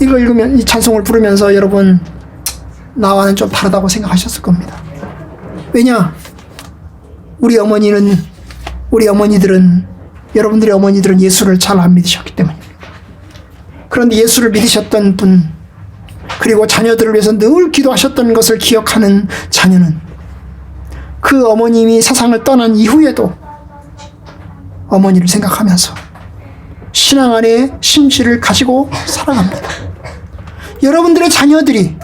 이거 읽으면, 이 찬송을 부르면서 여러분 나와는 좀 다르다고 생각하셨을 겁니다. 왜냐? 여러분들의 어머니들은 예수를 잘 안 믿으셨기 때문입니다. 그런데 예수를 믿으셨던 분, 그리고 자녀들을 위해서 늘 기도하셨던 것을 기억하는 자녀는 그 어머님이 세상을 떠난 이후에도 어머니를 생각하면서 신앙 안에 심지를 가지고 살아갑니다. 여러분들의 자녀들이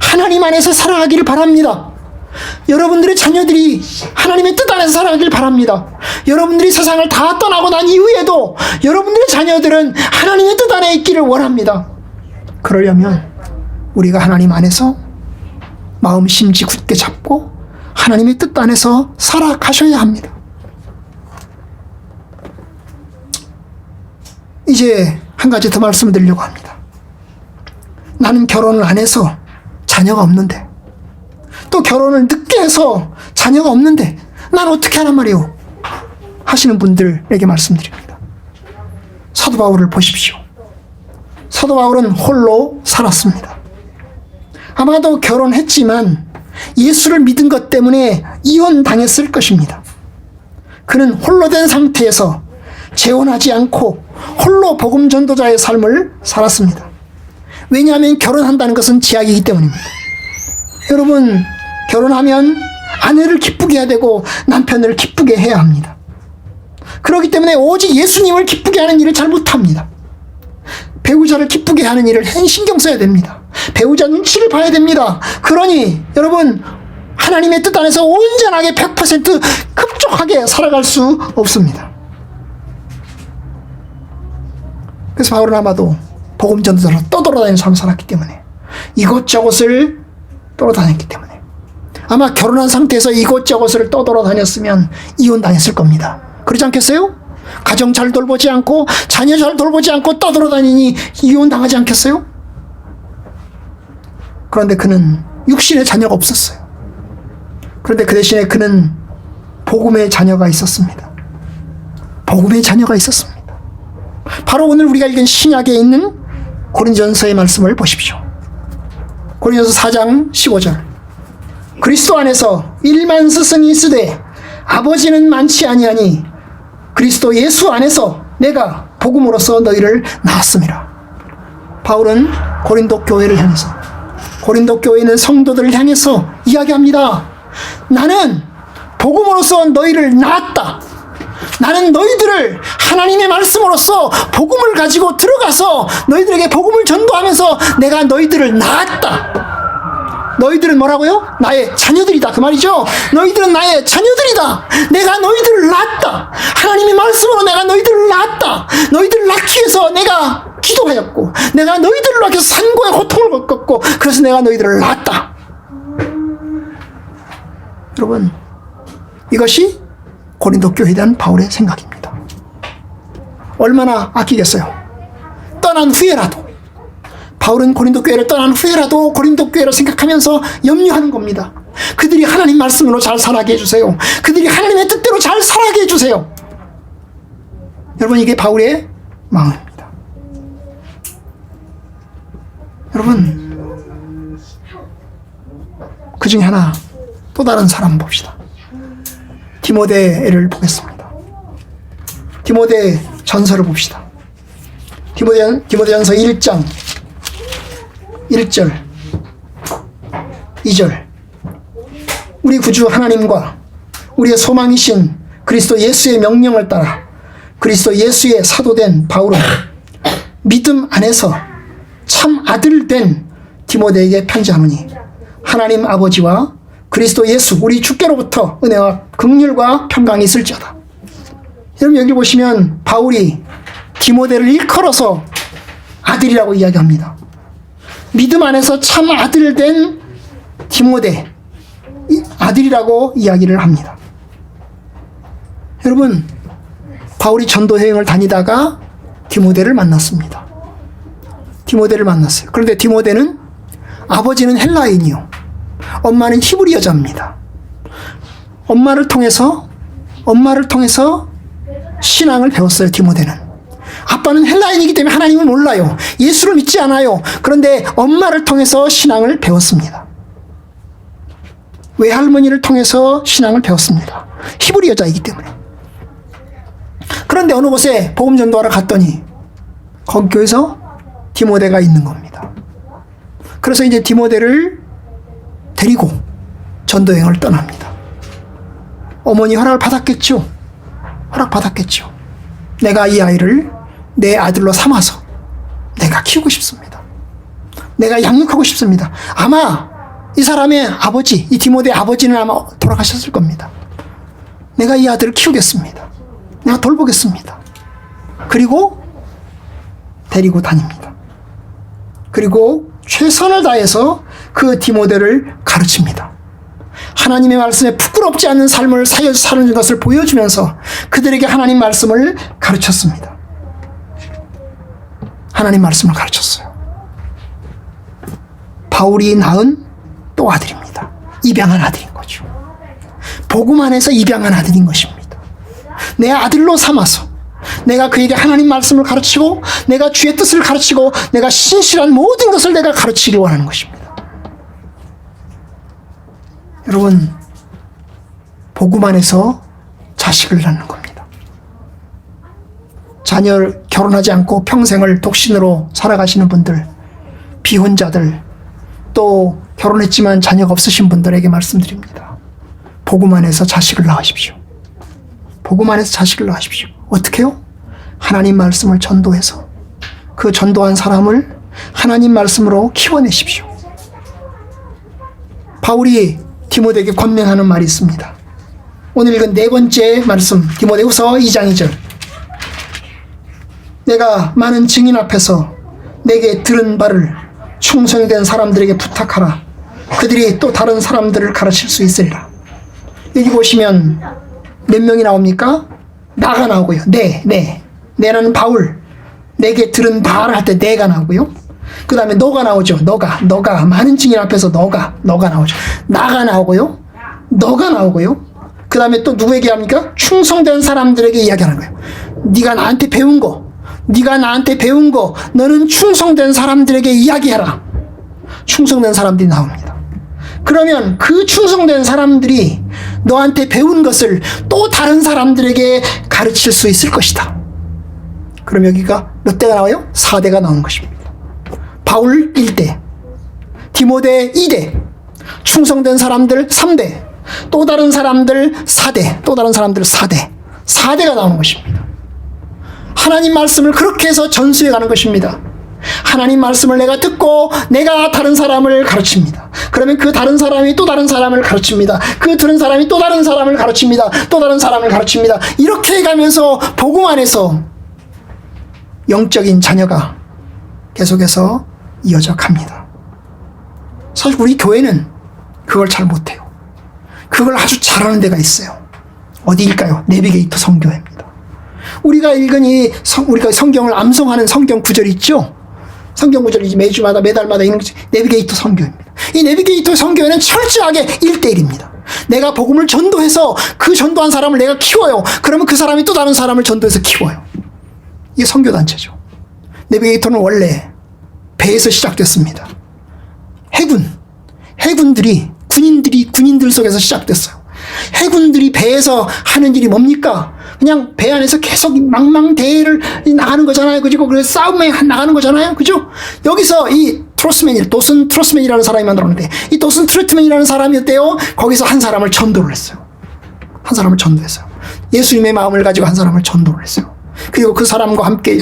하나님 안에서 살아가기를 바랍니다. 여러분들의 자녀들이 하나님의 뜻 안에서 살아가길 바랍니다. 여러분들이 세상을 다 떠나고 난 이후에도 여러분들의 자녀들은 하나님의 뜻 안에 있기를 원합니다. 그러려면 우리가 하나님 안에서 마음 심지 굳게 잡고 하나님의 뜻 안에서 살아가셔야 합니다. 이제 한 가지 더 말씀드리려고 합니다. 나는 결혼을 안 해서 자녀가 없는데, 또 결혼을 늦게 해서 자녀가 없는데 난 어떻게 하란 말이오? 하시는 분들에게 말씀드립니다. 사도 바울을 보십시오. 사도 바울은 홀로 살았습니다. 아마도 결혼했지만 예수를 믿은 것 때문에 이혼당했을 것입니다. 그는 홀로 된 상태에서 재혼하지 않고 홀로 복음 전도자의 삶을 살았습니다. 왜냐하면 결혼한다는 것은 제약이기 때문입니다. 여러분, 결혼하면 아내를 기쁘게 해야 되고 남편을 기쁘게 해야 합니다. 그렇기 때문에 오직 예수님을 기쁘게 하는 일을 잘 못합니다. 배우자를 기쁘게 하는 일을 신경 써야 됩니다. 배우자 눈치를 봐야 됩니다. 그러니 여러분, 하나님의 뜻 안에서 온전하게 100% 급족하게 살아갈 수 없습니다. 그래서 바울은 아마도 복음 전도자로 떠돌아다니는 삶을 살았기 때문에, 이곳저곳을 떠돌아다녔기 때문에, 아마 결혼한 상태에서 이곳저곳을 떠돌아다녔으면 이혼당했을 겁니다. 그렇지 않겠어요? 가정 잘 돌보지 않고 자녀 잘 돌보지 않고 떠돌아다니니 이혼당하지 않겠어요? 그런데 그는 육신의 자녀가 없었어요. 그런데 그 대신에 그는 복음의 자녀가 있었습니다. 복음의 자녀가 있었습니다. 바로 오늘 우리가 읽은 신약에 있는 고린전서의 말씀을 보십시오. 고린전서 4장 15절. 그리스도 안에서 일만 스승이 있으되 아버지는 많지 아니하니 그리스도 예수 안에서 내가 복음으로써 너희를 낳았음이라. 바울은 고린도 교회를 향해서, 고린도 교회에 있는 성도들을 향해서 이야기합니다. 나는 복음으로써 너희를 낳았다. 나는 너희들을 하나님의 말씀으로써 복음을 가지고 들어가서 너희들에게 복음을 전도하면서 내가 너희들을 낳았다. 너희들은 뭐라고요? 나의 자녀들이다, 그 말이죠. 너희들은 나의 자녀들이다. 내가 너희들을 낳았다. 하나님의 말씀으로 내가 너희들을 낳았다. 너희들을 낳기 위해서 내가 기도하였고, 내가 너희들을 낳기 위해서 산고의 고통을 겪었고, 그래서 내가 너희들을 낳았다. 여러분, 이것이 고린도 교회에 대한 바울의 생각입니다. 얼마나 아끼겠어요? 떠난 후에라도, 바울은 고린도 교회를 떠난 후에라도 고린도 교회를 생각하면서 염려하는 겁니다. 그들이 하나님 말씀으로 잘 살아가게 해주세요. 그들이 하나님의 뜻대로 잘 살아가게 해주세요. 여러분, 이게 바울의 마음입니다. 여러분, 그 중에 하나, 또 다른 사람 봅시다. 디모데를 보겠습니다. 디모데 전서를 봅시다. 디모데전서 1장 1절 2절. 우리 구주 하나님과 우리의 소망이신 그리스도 예수의 명령을 따라 그리스도 예수의 사도된 바울은 믿음 안에서 참 아들 된 디모데에게 편지하노니 하나님 아버지와 그리스도 예수 우리 주께로부터 은혜와 긍휼과 평강이 있을지어다. 여러분, 여기 보시면 바울이 디모데를 일컬어서 아들이라고 이야기합니다. 믿음 안에서 참 아들 된 디모데, 아들이라고 이야기를 합니다. 여러분, 바울이 전도 여행을 다니다가 디모데를 만났습니다. 디모데를 만났어요. 그런데 디모데는 아버지는 헬라인이요, 엄마는 히브리 여자입니다. 엄마를 통해서 신앙을 배웠어요. 디모데는. 아빠는 헬라인이기 때문에 하나님을 몰라요. 예수를 믿지 않아요. 그런데 엄마를 통해서 신앙을 배웠습니다. 외할머니를 통해서 신앙을 배웠습니다. 히브리 여자이기 때문에. 그런데 어느 곳에 복음 전도하러 갔더니 거기 교회에서 디모데가 있는 겁니다. 그래서 이제 디모데를 데리고 전도여행을 떠납니다. 어머니 허락을 받았겠죠. 허락받았겠죠. 내가 이 아이를 내 아들로 삼아서 내가 키우고 싶습니다. 내가 양육하고 싶습니다. 아마 이 사람의 아버지, 이 디모데의 아버지는 아마 돌아가셨을 겁니다. 내가 이 아들을 키우겠습니다. 내가 돌보겠습니다. 그리고 데리고 다닙니다. 그리고 최선을 다해서 그 디모데를 가르칩니다. 하나님의 말씀에 부끄럽지 않는 삶을 사는 것을 보여주면서 그들에게 하나님 말씀을 가르쳤습니다. 하나님 말씀을 가르쳤어요. 바울이 낳은 또 아들입니다. 입양한 아들인 거죠. 복음 안에서 입양한 아들인 것입니다. 내 아들로 삼아서 내가 그에게 하나님 말씀을 가르치고 내가 주의 뜻을 가르치고 내가 신실한 모든 것을 내가 가르치기를 원하는 것입니다. 여러분, 복음 안에서 자식을 낳는 겁니다. 자녀 결혼하지 않고 평생을 독신으로 살아가시는 분들, 비혼자들, 또 결혼했지만 자녀가 없으신 분들에게 말씀드립니다. 복음 안에서 자식을 낳으십시오. 복음 안에서 자식을 낳으십시오. 어떻게 해요? 하나님 말씀을 전도해서 그 전도한 사람을 하나님 말씀으로 키워내십시오. 바울이 디모데에게 권면하는 말이 있습니다. 오늘 읽은 네 번째 말씀, 디모데후서 2장 2절. 내가 많은 증인 앞에서 내게 들은 바를 충성된 사람들에게 부탁하라. 그들이 또 다른 사람들을 가르칠 수 있으리라. 여기 보시면 몇 명이 나옵니까? 나가 나오고요. 내라는 바울. 내게 들은 바를 할 때 내가 나오고요. 그 다음에 너가 나오죠. 너가 많은 증인 앞에서 너가 나오죠. 나가 나오고요. 너가 나오고요. 그 다음에 또 누구에게 합니까? 충성된 사람들에게 이야기하는 거예요. 네가 나한테 배운 거, 너는 충성된 사람들에게 이야기해라. 충성된 사람들이 나옵니다. 그러면 그 충성된 사람들이 너한테 배운 것을 또 다른 사람들에게 가르칠 수 있을 것이다. 그럼 여기가 몇 대가 나와요? 4대가 나오는 것입니다. 바울 1대, 디모데 2대, 충성된 사람들 3대, 또 다른 사람들 4대, 4대가 나오는 것입니다. 하나님 말씀을 그렇게 해서 전수해 가는 것입니다. 하나님 말씀을 내가 듣고 내가 다른 사람을 가르칩니다. 그러면 그 다른 사람이 또 다른 사람을 가르칩니다. 그 다른 사람이 또 다른 사람을 가르칩니다. 또 다른 사람을 가르칩니다. 이렇게 가면서 복음 안에서 영적인 자녀가 계속해서 이어져 갑니다. 사실 우리 교회는 그걸 잘 못해요. 그걸 아주 잘하는 데가 있어요. 어디일까요? 내비게이터 성교회입니다. 우리가 읽은 우리가 성경을 암송하는 성경 구절이 있죠? 성경 구절이 매주마다 매달마다 있는 내비게이터 성교회입니다. 이 내비게이터 성교회는 철저하게 1대1입니다. 내가 복음을 전도해서 그 전도한 사람을 내가 키워요. 그러면 그 사람이 또 다른 사람을 전도해서 키워요. 이게 선교단체죠. 내비게이터는 원래 배에서 시작됐습니다. 군인들 속에서 시작됐어요. 해군들이 배에서 하는 일이 뭡니까? 그냥 배 안에서 계속 망망대해를 나가는 거잖아요. 그죠? 그래서 싸움에 나가는 거잖아요. 그죠? 여기서 이 도슨 트로스맨이라는 사람이 만들었는데, 이 도슨 트로트맨이라는 사람이 어때요? 거기서 한 사람을 전도를 했어요. 예수님의 마음을 가지고 한 사람을 전도를 했어요. 그리고 그 사람과 함께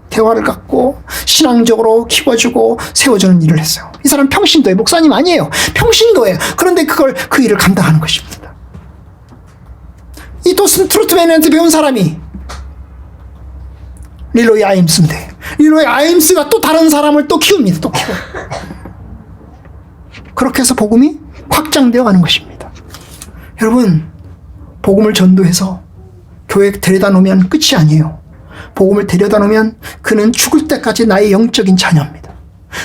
대화를 갖고 신앙적으로 키워주고 세워주는 일을 했어요. 이 사람 평신도의 목사님 아니에요. 평신도예요. 그런데 그 일을 감당하는 것입니다. 이 도슨 트로트맨한테 배운 사람이 릴로이 아임스인데, 릴로이 아임스가 또 다른 사람을 또 키웁니다. 또 키워요. 그렇게 해서 복음이 확장되어 가는 것입니다. 여러분, 복음을 전도해서 교회에 데려다 놓으면 끝이 아니에요. 복음을 데려다 놓으면 그는 죽을 때까지 나의 영적인 자녀입니다.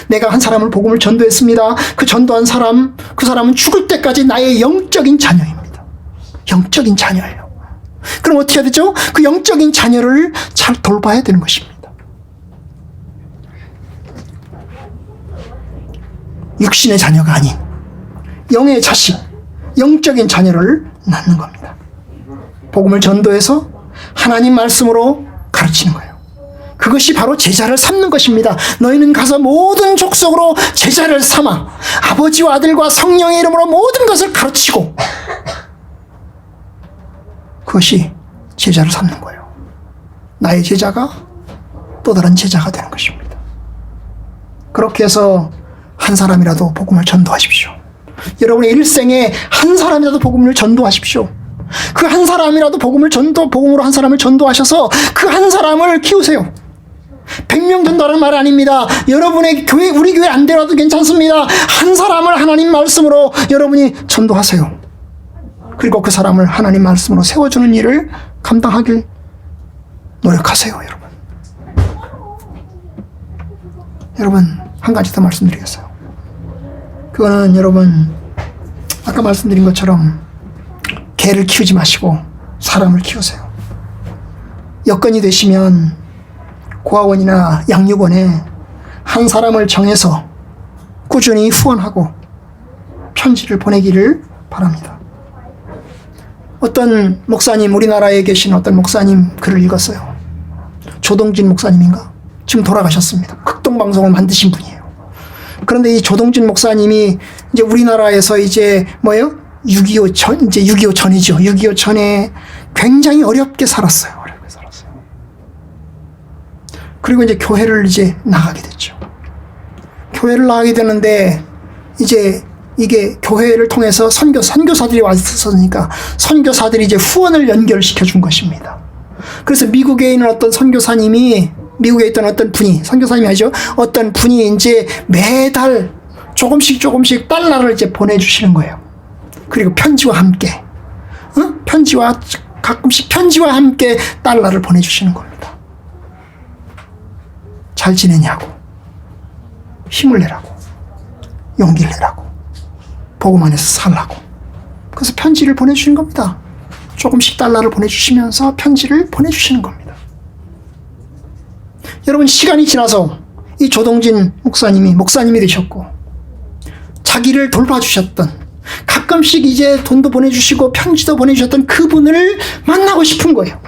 내가 한 사람을 복음을 전도했습니다. 그 전도한 사람, 그 사람은 죽을 때까지 나의 영적인 자녀입니다. 영적인 자녀예요. 그럼 어떻게 해야 되죠? 그 영적인 자녀를 잘 돌봐야 되는 것입니다. 육신의 자녀가 아닌 영의 자식, 영적인 자녀를 낳는 겁니다. 복음을 전도해서 하나님 말씀으로 가르치는 거예요. 그것이 바로 제자를 삼는 것입니다. 너희는 가서 모든 족속으로 제자를 삼아 아버지와 아들과 성령의 이름으로 모든 것을 가르치고, 그것이 제자를 삼는 거예요. 나의 제자가 또 다른 제자가 되는 것입니다. 그렇게 해서 한 사람이라도 복음을 전도하십시오. 여러분의 일생에 한 사람이라도 복음을 전도하십시오. 그 한 사람이라도 복음으로 한 사람을 전도하셔서 그 한 사람을 키우세요. 100명 전도하는 말 아닙니다. 여러분의 교회, 우리 교회 안 되라도 괜찮습니다. 한 사람을 하나님 말씀으로 여러분이 전도하세요. 그리고 그 사람을 하나님 말씀으로 세워주는 일을 감당하길 노력하세요, 여러분. 여러분, 한 가지 더 말씀드리겠어요. 그거는 여러분 아까 말씀드린 것처럼 개를 키우지 마시고 사람을 키우세요. 여건이 되시면 고아원이나 양육원에 한 사람을 정해서 꾸준히 후원하고 편지를 보내기를 바랍니다. 어떤 목사님, 우리나라에 계신 어떤 목사님 글을 읽었어요. 조동진 목사님인가? 지금 돌아가셨습니다. 극동방송을 만드신 분이에요. 그런데 이 조동진 목사님이 이제 우리나라에서 이제 뭐예요? 6.25 전, 이제 6.25 전이죠. 6.25 전에 굉장히 어렵게 살았어요. 어렵게 살았어요. 그리고 이제 교회를 이제 나가게 됐죠. 교회를 나가게 되는데 이제 이게 교회를 통해서 선교사들이 왔었으니까 선교사들이 이제 후원을 연결시켜 준 것입니다. 그래서 미국에 있는 어떤 선교사님이, 미국에 있던 어떤 분이, 선교사님이 아니죠. 어떤 분이 이제 매달 조금씩 달러를 이제 보내주시는 거예요. 그리고 편지와 함께, 가끔씩 편지와 함께 달러를 보내주시는 겁니다. 잘 지내냐고, 힘을 내라고, 용기를 내라고, 복음 안에서 살라고. 그래서 편지를 보내주시는 겁니다. 조금씩 달러를 보내주시면서 편지를 보내주시는 겁니다. 여러분, 시간이 지나서 이 조동진 목사님이 되셨고, 자기를 돌봐주셨던, 가끔씩 이제 돈도 보내주시고 편지도 보내주셨던 그분을 만나고 싶은 거예요.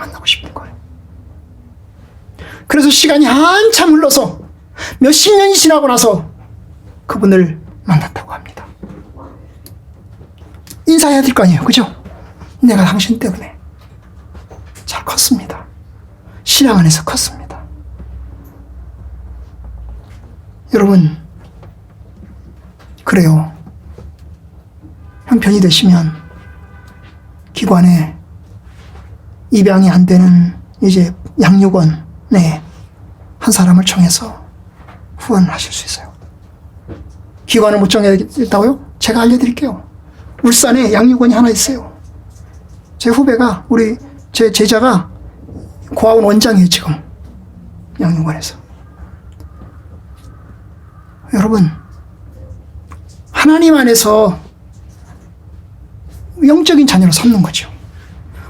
그래서 시간이 한참 흘러서 몇십 년이 지나고 나서 그분을 만났다고 합니다. 인사해야 될 거 아니에요. 그죠? 내가 당신 때문에 잘 컸습니다. 신앙 안에서 컸습니다. 여러분, 그래요. 형편이 되시면 기관에 입양이 안 되는 이제 양육원에 한 사람을 정해서 후원하실 수 있어요. 기관을 못 정해야겠다고요? 제가 알려드릴게요. 울산에 양육원이 하나 있어요. 제 후배가, 제 제자가 고아원 원장이에요, 지금. 양육원에서. 여러분, 하나님 안에서 영적인 자녀로 삼는 거죠.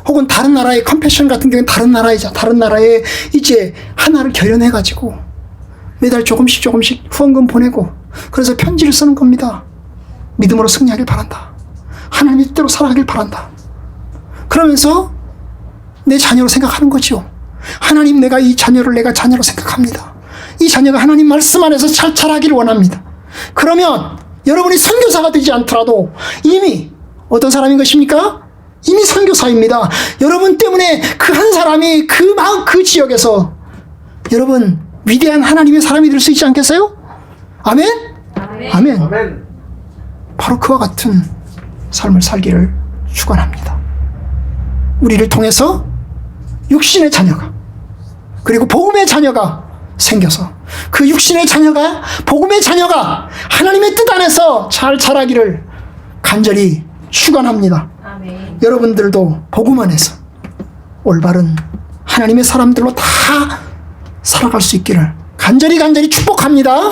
혹은 다른 나라의 컴패션 같은 경우는 다른 나라에 이제 하나를 결연해가지고 매달 조금씩 후원금 보내고, 그래서 편지를 쓰는 겁니다. 믿음으로 승리하길 바란다. 하나님의 뜻대로 살아가길 바란다. 그러면서 내 자녀로 생각하는 거죠. 하나님, 내가 이 자녀를 내가 자녀로 생각합니다. 이 자녀가 하나님 말씀 안에서 잘 자라기를 원합니다. 그러면 여러분이 선교사가 되지 않더라도 이미 어떤 사람인 것입니까? 이미 선교사입니다. 여러분 때문에 그 한 사람이 그 지역에서 여러분 위대한 하나님의 사람이 될 수 있지 않겠어요? 아멘? 아멘. 바로 그와 같은 삶을 살기를 축원합니다. 우리를 통해서 육신의 자녀가, 그리고 복음의 자녀가 생겨서 그 육신의 자녀가, 복음의 자녀가 하나님의 뜻 안에서 잘 자라기를 간절히 축원합니다. 아멘. 여러분들도 복음 안에서 올바른 하나님의 사람들로 다 살아갈 수 있기를 간절히 축복합니다.